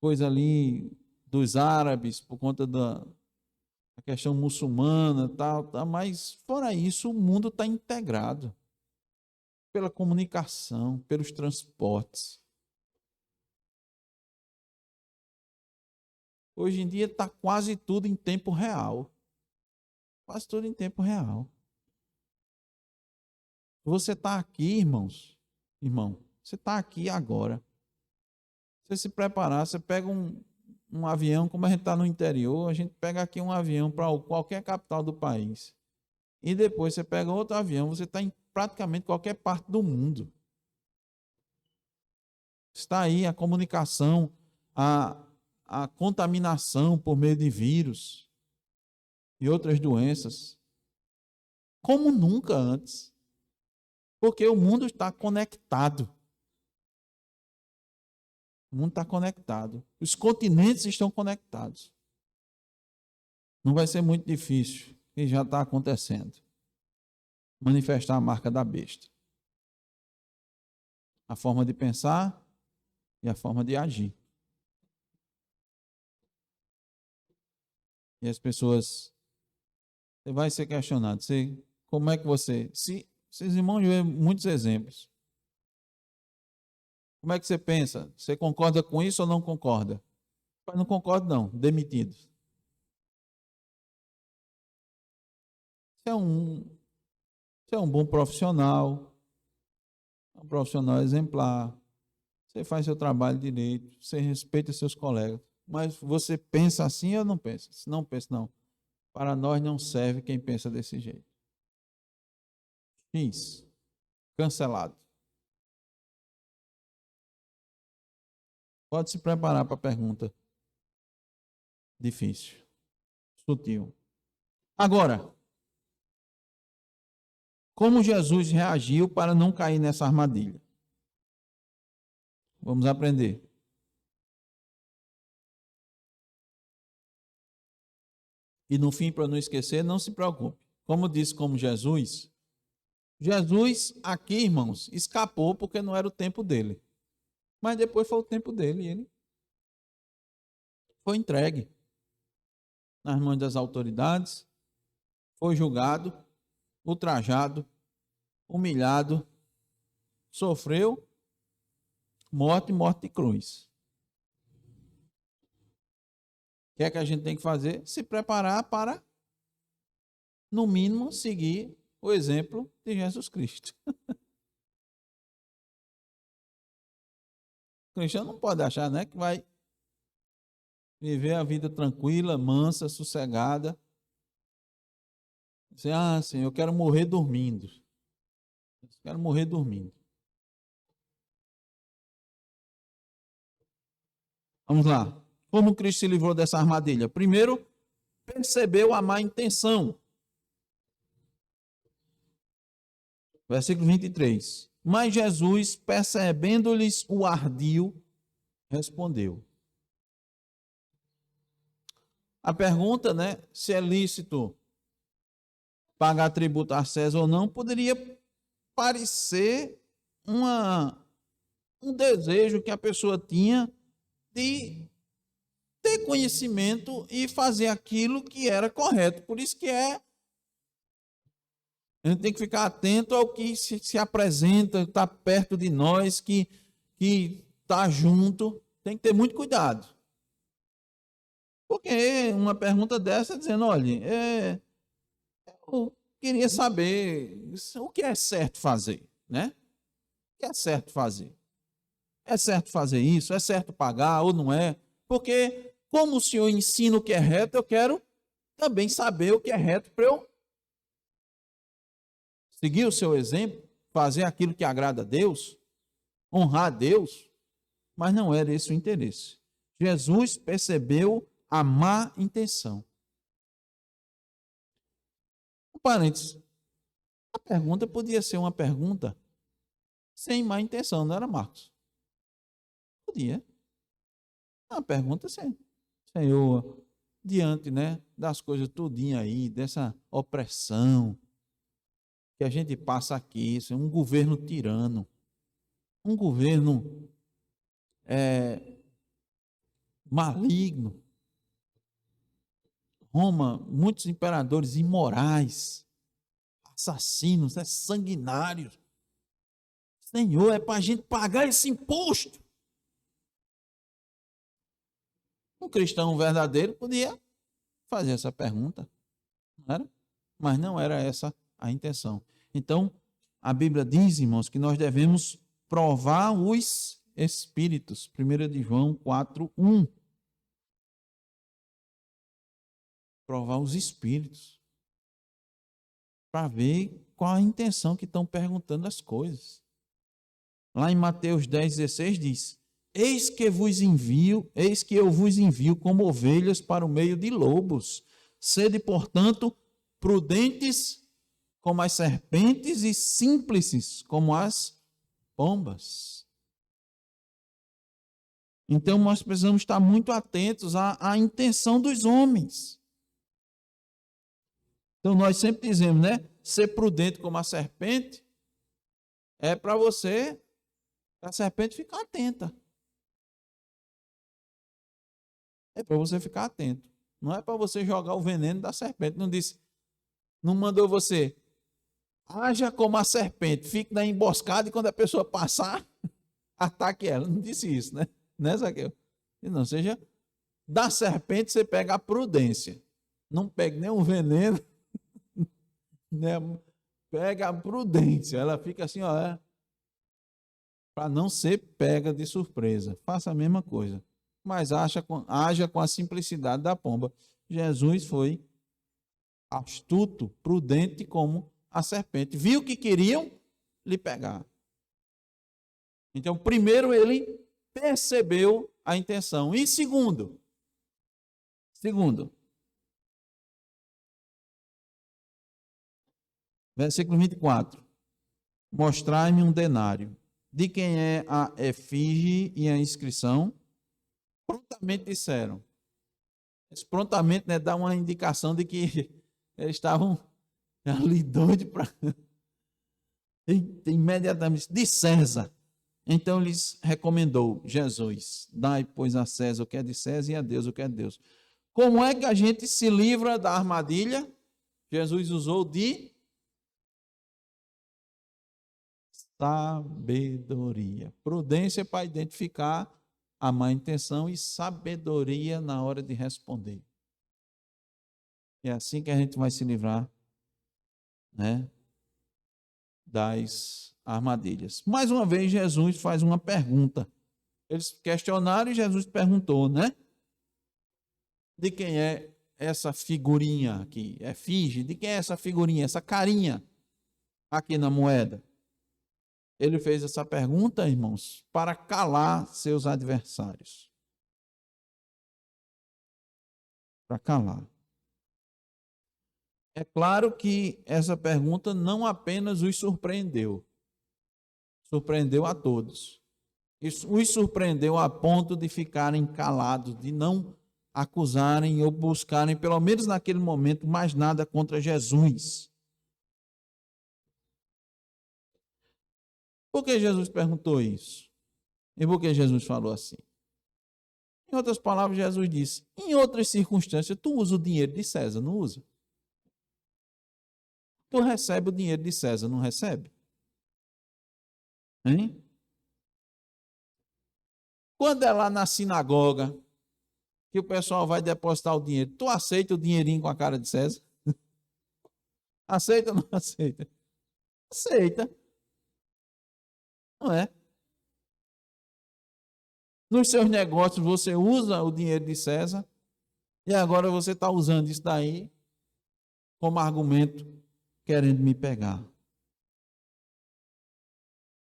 coisa ali dos árabes, por conta da questão muçulmana, tal, mas fora isso, o mundo está integrado pela comunicação, pelos transportes. Hoje em dia está quase tudo em tempo real. Quase tudo em tempo real. Você está aqui, irmão, você está aqui agora. Você se preparar, você pega um avião, como a gente está no interior, a gente pega aqui um avião para qualquer capital do país. E depois você pega outro avião, você está em praticamente qualquer parte do mundo. Está aí a comunicação, a contaminação por meio de vírus e outras doenças, como nunca antes. Porque o mundo está conectado. O mundo está conectado. Os continentes estão conectados. Não vai ser muito difícil, e já está acontecendo, manifestar a marca da besta. A forma de pensar e a forma de agir. E as pessoas, você vai ser questionado, como é que você, se vocês irmãos vê muitos exemplos. Como é que você pensa? Você concorda com isso ou não concorda? Não concordo não, demitido. Você é um bom profissional, um profissional exemplar, você faz seu trabalho direito, você respeita seus colegas, mas você pensa assim ou não pensa? Se não pensa, não. Para nós não serve quem pensa desse jeito. X, cancelado. Pode se preparar para a pergunta difícil, sutil. Agora, como Jesus reagiu para não cair nessa armadilha? Vamos aprender. E no fim, para não esquecer, não se preocupe. Como disse como Jesus aqui, irmãos, escapou porque não era o tempo dele. Mas depois foi o tempo dele e ele foi entregue nas mãos das autoridades, foi julgado, ultrajado, humilhado, sofreu morte de cruz. O que é que a gente tem que fazer? Se preparar para, no mínimo, seguir o exemplo de Jesus Cristo. O cristão não pode achar, né, que vai viver a vida tranquila, mansa, sossegada. Dizer, Senhor, eu quero morrer dormindo. Eu quero morrer dormindo. Vamos lá. Como Cristo se livrou dessa armadilha? Primeiro, percebeu a má intenção. Versículo 23. Mas Jesus, percebendo-lhes o ardil, respondeu. A pergunta, né, se é lícito pagar tributo a César ou não, poderia parecer um desejo que a pessoa tinha de ter conhecimento e fazer aquilo que era correto. Por isso que a gente tem que ficar atento ao que se apresenta, está perto de nós, que está junto. Tem que ter muito cuidado. Porque uma pergunta dessa dizendo, olha, eu queria saber o que é certo fazer, né? O que é certo fazer? É certo fazer isso? É certo pagar ou não é? Porque como o senhor ensina o que é reto, eu quero também saber o que é reto para eu seguir o seu exemplo, fazer aquilo que agrada a Deus, honrar a Deus, mas não era esse o interesse. Jesus percebeu a má intenção. Um parênteses, a pergunta podia ser uma pergunta sem má intenção, não era, Marcos? Podia. Uma pergunta assim, Senhor, diante, né, das coisas tudinho aí, dessa opressão, que a gente passa aqui, isso é um governo tirano, um governo maligno. Roma, muitos imperadores imorais, assassinos, sanguinários. Senhor, é para a gente pagar esse imposto. Um cristão verdadeiro podia fazer essa pergunta, não era? Mas não era essa a intenção. Então, a Bíblia diz, irmãos, que nós devemos provar os espíritos. 1 de João 4:1. Provar os espíritos. Para ver qual a intenção que estão perguntando as coisas. Lá em Mateus 10:16 diz: eis que eu vos envio como ovelhas para o meio de lobos. Sede, portanto, prudentes como as serpentes e simples como as pombas. Então, nós precisamos estar muito atentos à intenção dos homens. Então, nós sempre dizemos, né? Ser prudente como a serpente é para você, a serpente, ficar atenta. É para você ficar atento. Não é para você jogar o veneno da serpente. Não mandou você, haja como a serpente, fique na emboscada e quando a pessoa passar, ataque ela. Não disse isso, né? Né, Zaqueu? Não, seja, da serpente você pega a prudência. Não pegue nenhum veneno, né? Pega a prudência. Ela fica assim, ó, para não ser pega de surpresa. Faça a mesma coisa. Mas haja com a simplicidade da pomba. Jesus foi astuto, prudente como a serpente. Viu que queriam lhe pegar. Então, primeiro ele percebeu a intenção. E segundo, versículo 24. Mostrai-me um denário. De quem é a efígie e a inscrição? Prontamente disseram. Esse prontamente, né, dá uma indicação de que eles estavam ali doidos para... Imediatamente, de César. Então lhes recomendou Jesus: dai, pois, a César o que é de César e a Deus o que é de Deus. Como é que a gente se livra da armadilha? Jesus usou de sabedoria. Prudência para identificar a má intenção e sabedoria na hora de responder. É assim que a gente vai se livrar, né, das armadilhas. Mais uma vez, Jesus faz uma pergunta. Eles questionaram e Jesus perguntou, né? De quem é essa figurinha aqui? É efígie? De quem é essa figurinha, essa carinha aqui na moeda? Ele fez essa pergunta, irmãos, para calar seus adversários. Para calar. É claro que essa pergunta não apenas os surpreendeu, surpreendeu a todos. Isso os surpreendeu a ponto de ficarem calados, de não acusarem ou buscarem, pelo menos naquele momento, mais nada contra Jesus. Por que Jesus perguntou isso? E por que Jesus falou assim? Em outras palavras, Jesus disse: em outras circunstâncias, tu usa o dinheiro de César, não usa? Tu recebe o dinheiro de César, não recebe? Hein? Quando é lá na sinagoga, que o pessoal vai depositar o dinheiro, tu aceita o dinheirinho com a cara de César? Aceita ou não aceita? Aceita. Não é? Nos seus negócios você usa o dinheiro de César e agora você está usando isso daí como argumento, querendo me pegar.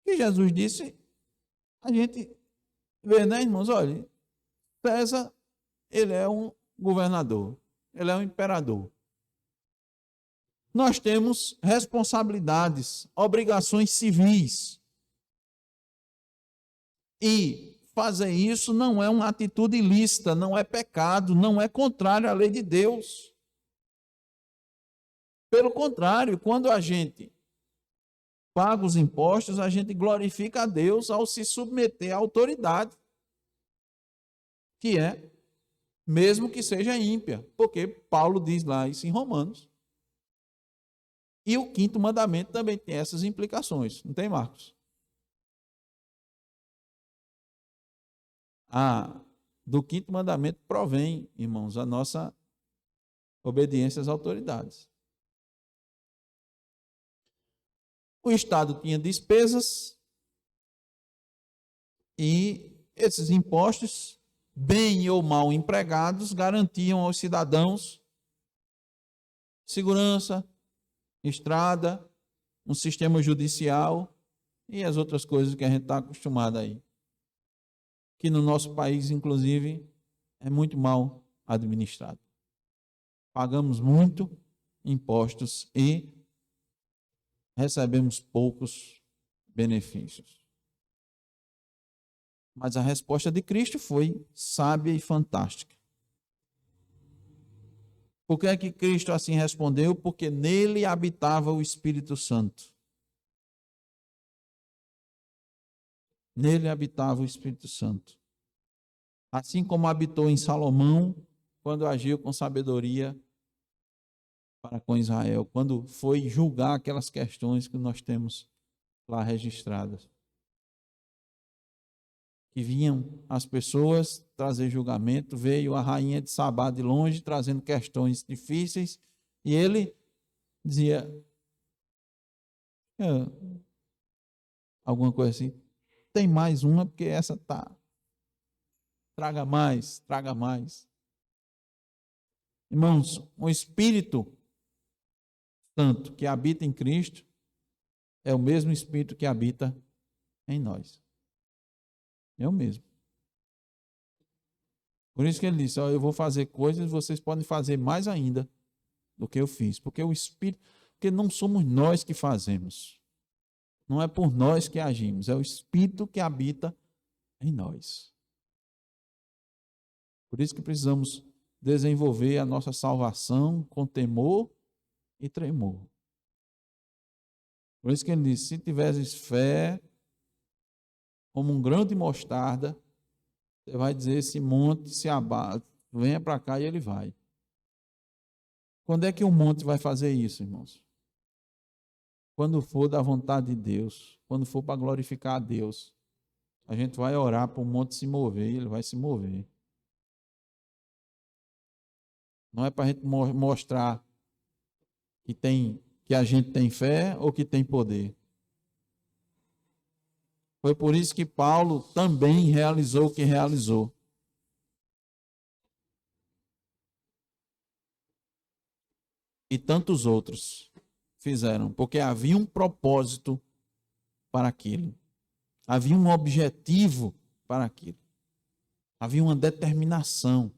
E Jesus disse, a gente vê, né, irmãos? Olha, César, ele é um governador, ele é um imperador. Nós temos responsabilidades, obrigações civis. E fazer isso não é uma atitude ilícita, não é pecado, não é contrário à lei de Deus. Pelo contrário, quando a gente paga os impostos, a gente glorifica a Deus ao se submeter à autoridade, que é, mesmo que seja ímpia, porque Paulo diz lá isso em Romanos. E o quinto mandamento também tem essas implicações, não tem, Marcos? Do quinto mandamento provém, irmãos, a nossa obediência às autoridades. O Estado tinha despesas e esses impostos, bem ou mal empregados, garantiam aos cidadãos segurança, estrada, um sistema judicial e as outras coisas que a gente está acostumado aí. Que no nosso país, inclusive, é muito mal administrado. Pagamos muito impostos e recebemos poucos benefícios. Mas a resposta de Cristo foi sábia e fantástica. Por que é que Cristo assim respondeu? Porque nele habitava o Espírito Santo. Nele habitava o Espírito Santo. Assim como habitou em Salomão, quando agiu com sabedoria para com Israel, quando foi julgar aquelas questões que nós temos lá registradas. Que vinham as pessoas trazer julgamento, veio a rainha de Sabá de longe, trazendo questões difíceis, e ele dizia, alguma coisa assim, tem mais uma, porque essa tá, traga mais, traga mais. Irmãos, o Espírito Santo que habita em Cristo é o mesmo Espírito que habita em nós. É o mesmo. Por isso que ele disse, eu vou fazer coisas, vocês podem fazer mais ainda do que eu fiz. Porque o Espírito, porque não somos nós que fazemos. Não é por nós que agimos, é o Espírito que habita em nós. Por isso que precisamos desenvolver a nossa salvação com temor e tremor. Por isso que ele disse, se tiveres fé como um grão de mostarda, você vai dizer, esse monte se abate, venha para cá e ele vai. Quando é que o monte vai fazer isso, irmãos? Quando for da vontade de Deus, quando for para glorificar a Deus, a gente vai orar para o monte se mover e ele vai se mover. Não é para a gente mostrar que a gente tem fé ou que tem poder. Foi por isso que Paulo também realizou o que realizou. E tantos outros fizeram, porque havia um propósito para aquilo. Havia um objetivo para aquilo. Havia uma determinação.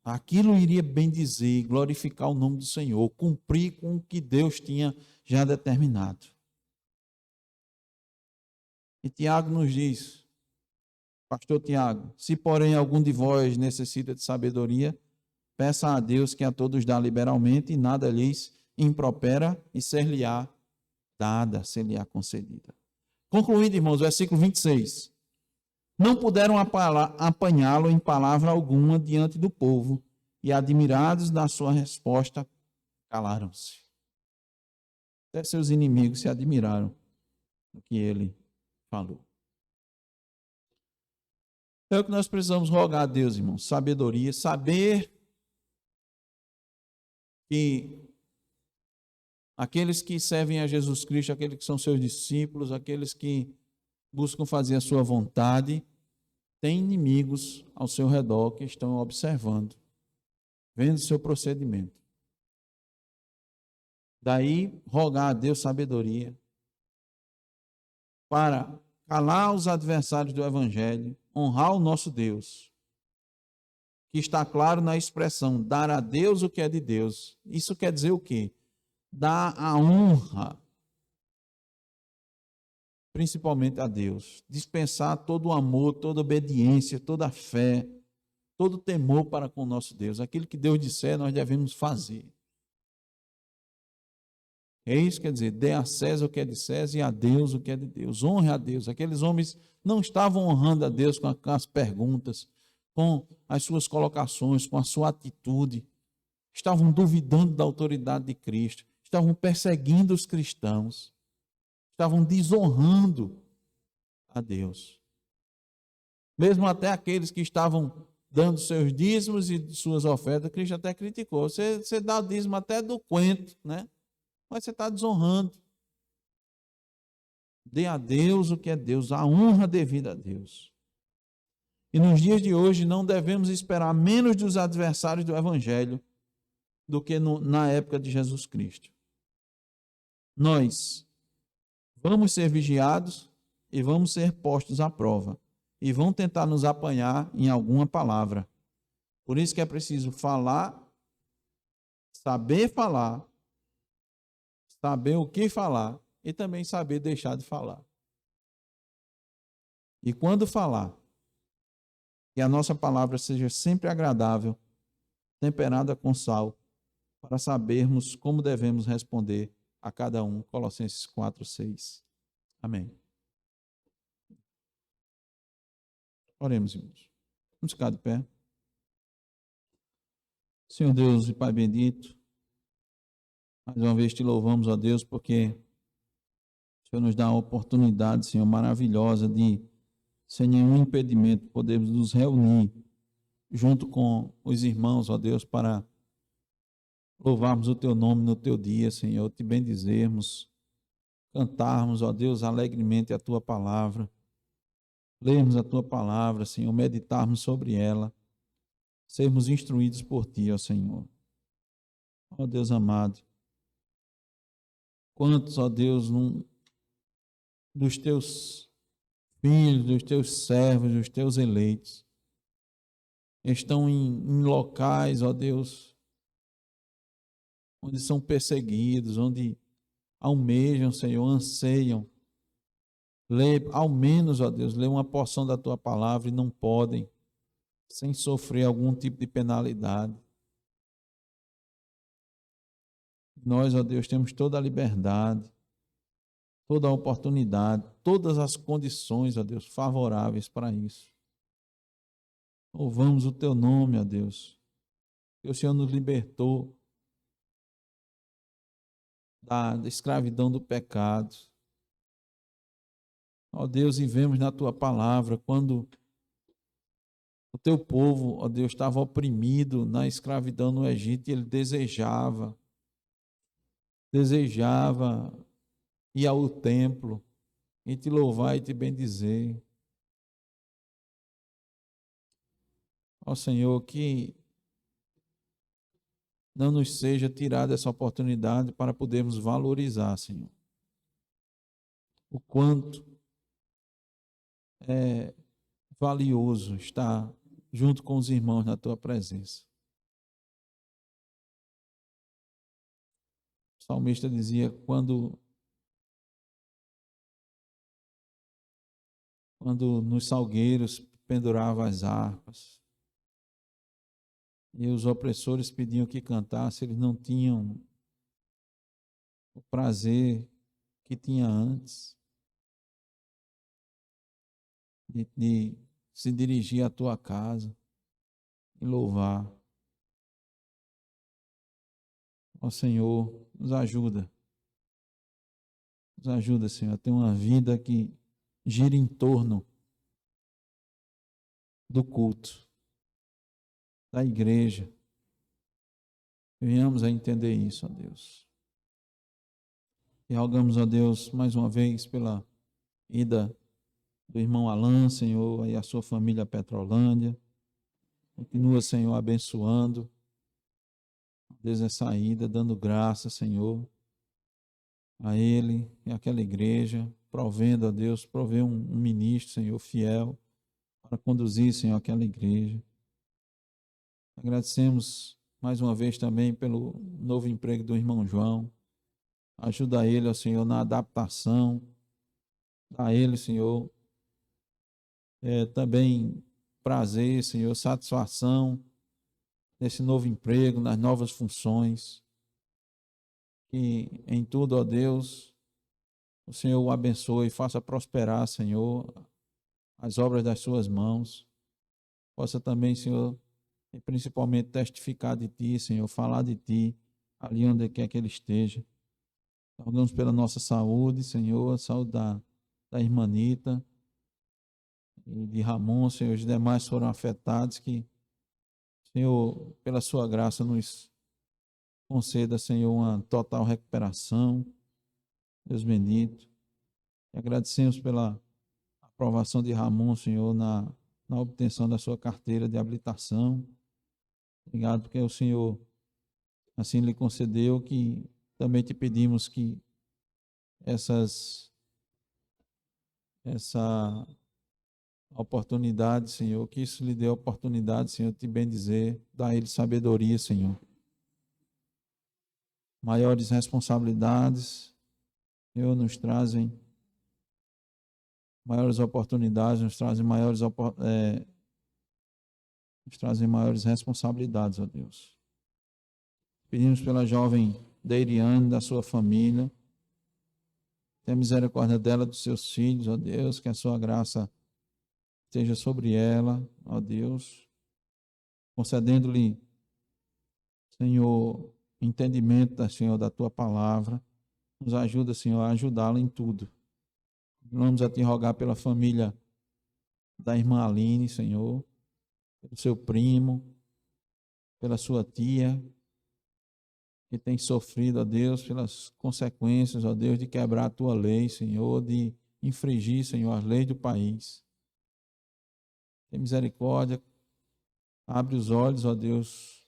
Aquilo iria bendizer, glorificar o nome do Senhor, cumprir com o que Deus tinha já determinado. E Tiago nos diz, pastor Tiago, se porém algum de vós necessita de sabedoria, peça a Deus que a todos dá liberalmente e nada lhes impropera e ser-lhe-á dada, ser-lhe-á concedida. Concluindo, irmãos, versículo 26. Não puderam apanhá-lo em palavra alguma diante do povo e, admirados da sua resposta, calaram-se. Até seus inimigos se admiraram do que ele falou. É o que nós precisamos rogar a Deus, irmãos, sabedoria, saber que aqueles que servem a Jesus Cristo, aqueles que são seus discípulos, aqueles que buscam fazer a sua vontade, têm inimigos ao seu redor que estão observando, vendo o seu procedimento. Daí, rogar a Deus sabedoria para calar os adversários do Evangelho, honrar o nosso Deus, que está claro na expressão, dar a Deus o que é de Deus. Isso quer dizer o quê? Dar a honra, principalmente a Deus. Dispensar todo o amor, toda a obediência, toda a fé, todo o temor para com o nosso Deus. Aquilo que Deus disser, nós devemos fazer. É isso que quer dizer, dê a César o que é de César e a Deus o que é de Deus. Honre a Deus. Aqueles homens não estavam honrando a Deus com as perguntas, com as suas colocações, com a sua atitude. Estavam duvidando da autoridade de Cristo. Estavam perseguindo os cristãos. Estavam desonrando a Deus. Mesmo até aqueles que estavam dando seus dízimos e suas ofertas, Cristo até criticou. Você dá o dízimo até do coentro, né? Mas você está desonrando. Dê a Deus o que é Deus, a honra devida a Deus. E nos dias de hoje não devemos esperar menos dos adversários do Evangelho do que na época de Jesus Cristo. Nós vamos ser vigiados e vamos ser postos à prova. E vão tentar nos apanhar em alguma palavra. Por isso que é preciso falar, saber o que falar e também saber deixar de falar. E quando falar, que a nossa palavra seja sempre agradável, temperada com sal, para sabermos como devemos responder a cada um. Colossenses 4:6. Amém. Oremos, irmãos. Vamos ficar de pé. Senhor Deus e Pai bendito, mais uma vez te louvamos, ó Deus, porque o Senhor nos dá a oportunidade, Senhor, maravilhosa de, sem nenhum impedimento, podermos nos reunir junto com os irmãos, ó Deus, para louvarmos o Teu nome no Teu dia, Senhor, te bendizermos, cantarmos, ó Deus, alegremente a Tua palavra, lermos a Tua palavra, Senhor, meditarmos sobre ela, sermos instruídos por Ti, ó Senhor. Ó Deus amado, quantos, ó Deus, dos Teus filhos, dos Teus servos, dos Teus eleitos, estão em locais, ó Deus, onde são perseguidos, onde almejam, Senhor, anseiam, ao menos, ó Deus, ler uma porção da Tua palavra e não podem, sem sofrer algum tipo de penalidade. Nós, ó Deus, temos toda a liberdade, toda a oportunidade, todas as condições, ó Deus, favoráveis para isso. Louvamos o Teu nome, ó Deus, que o Senhor nos libertou da escravidão do pecado. Ó Deus, e vemos na Tua palavra quando o Teu povo, ó Deus, estava oprimido na escravidão no Egito e ele desejava ir ao templo e te louvar e te bendizer. Ó Senhor, que não nos seja tirada essa oportunidade para podermos valorizar, Senhor, o quanto é valioso estar junto com os irmãos na Tua presença. O salmista dizia, quando nos salgueiros pendurava as harpas e os opressores pediam que cantasse, eles não tinham o prazer que tinha antes de se dirigir à Tua casa e louvar. Ó Senhor, nos ajuda, Senhor, a ter uma vida que gira em torno do culto, da igreja. Venhamos a entender isso, ó Deus. E rogamos a Deus mais uma vez pela ida do irmão Alan, Senhor, e a sua família Petrolândia. Continua, Senhor, abençoando desde essa ida, dando graça, Senhor, a ele e àquela igreja, provendo a Deus, provê um ministro, Senhor, fiel, para conduzir, Senhor, aquela igreja. Agradecemos mais uma vez também pelo novo emprego do irmão João. Ajuda ele, ó Senhor, na adaptação. Dá a ele, Senhor, também prazer, Senhor, satisfação nesse novo emprego, nas novas funções. que em tudo, ó Deus, o Senhor o abençoe, faça prosperar, Senhor, as obras das suas mãos. Possa também, Senhor, e principalmente testificar de Ti, Senhor, falar de Ti, ali onde quer que Ele esteja. Rogamos pela nossa saúde, Senhor, a saúde da irmã Anita e de Ramon, Senhor, os demais foram afetados, que, Senhor, pela sua graça, nos conceda, Senhor, uma total recuperação. Deus bendito. E agradecemos pela aprovação de Ramon, Senhor, na obtenção da sua carteira de habilitação. Obrigado porque o Senhor assim lhe concedeu, que também te pedimos que essa oportunidade, Senhor, que isso lhe dê oportunidade, Senhor, te bendizer, dá a ele sabedoria, Senhor. Maiores responsabilidades, Senhor, nos trazem maiores oportunidades, nos trazem maiores responsabilidades, ó Deus. Pedimos pela jovem Deiriane, da sua família, tenha misericórdia dela, dos seus filhos, ó Deus, que a sua graça esteja sobre ela, ó Deus, concedendo-lhe, Senhor, entendimento, Senhor, da tua palavra. Nos ajuda, Senhor, a ajudá-la em tudo. Vamos a te rogar pela família da irmã Aline, Senhor, pelo seu primo, pela sua tia, que tem sofrido, ó Deus, pelas consequências, ó Deus, de quebrar a tua lei, Senhor, de infringir, Senhor, as leis do país. Tem misericórdia, abre os olhos, ó Deus,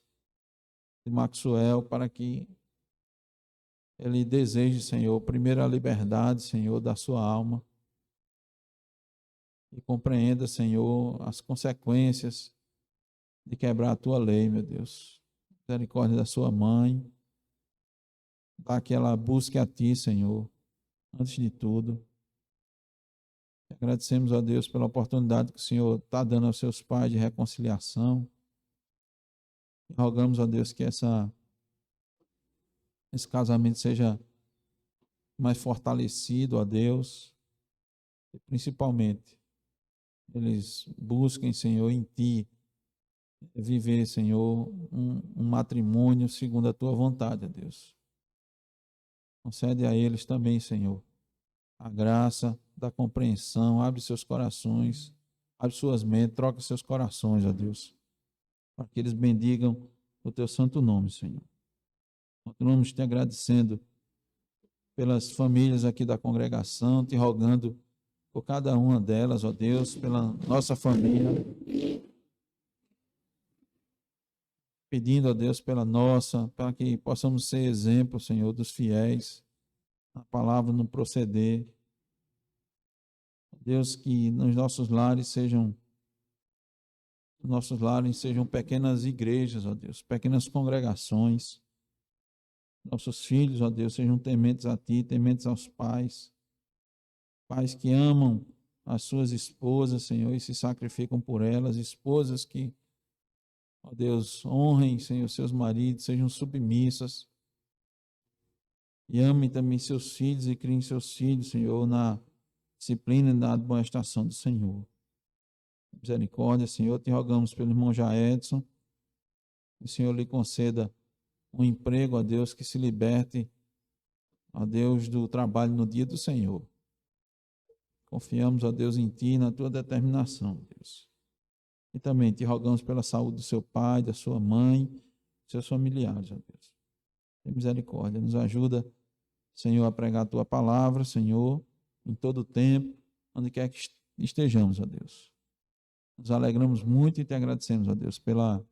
de Maxwell, para que ele deseje, Senhor, primeiro a liberdade, Senhor, da sua alma, e compreenda, Senhor, as consequências de quebrar a tua lei, meu Deus. Misericórdia da sua mãe, para que ela busque a ti, Senhor, antes de tudo. Agradecemos a Deus pela oportunidade que o Senhor está dando aos seus pais de reconciliação. E rogamos a Deus que esse casamento seja mais fortalecido, ó Deus, e principalmente eles busquem, Senhor, em ti, viver, Senhor, um matrimônio segundo a tua vontade, ó Deus. Concede a eles também, Senhor, a graça da compreensão, abre seus corações, abre suas mentes, troca seus corações, ó Deus, para que eles bendigam o teu santo nome, Senhor. Continuamos te agradecendo pelas famílias aqui da congregação, te rogando por cada uma delas, ó Deus, pela nossa família, pedindo a Deus pela nossa, para que possamos ser exemplo, Senhor, dos fiéis, na palavra, no proceder. Deus, que nos nossos lares sejam pequenas igrejas, ó Deus, pequenas congregações. Nossos filhos, ó Deus, sejam tementes a ti, tementes aos pais. Pais que amam as suas esposas, Senhor, e se sacrificam por elas. Esposas que, ó Deus, honrem, Senhor, seus maridos, sejam submissas. E amem também seus filhos e criem seus filhos, Senhor, na disciplina e na admoestação do Senhor. Misericórdia, Senhor, te rogamos pelo irmão Jaedson, que o Senhor lhe conceda um emprego, ó Deus, que se liberte, ó Deus, do trabalho no dia do Senhor. Confiamos, ó Deus, em ti, na tua determinação, Deus. E também te rogamos pela saúde do seu pai, da sua mãe, seus familiares, ó Deus. Tem misericórdia, nos ajuda, Senhor, a pregar a tua palavra, Senhor, em todo o tempo, onde quer que estejamos, ó Deus. Nos alegramos muito e te agradecemos, ó Deus, pela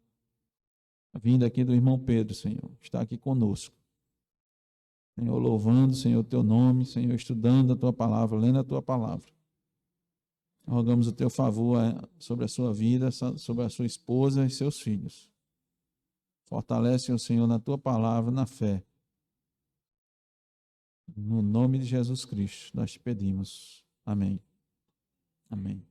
vinda aqui do irmão Pedro, Senhor, que está aqui conosco. Senhor, louvando, Senhor, o teu nome, Senhor, estudando a tua palavra, lendo a tua palavra. Rogamos o teu favor sobre a sua vida, sobre a sua esposa e seus filhos. Fortalece o Senhor na tua palavra, na fé. No nome de Jesus Cristo, nós te pedimos. Amém. Amém.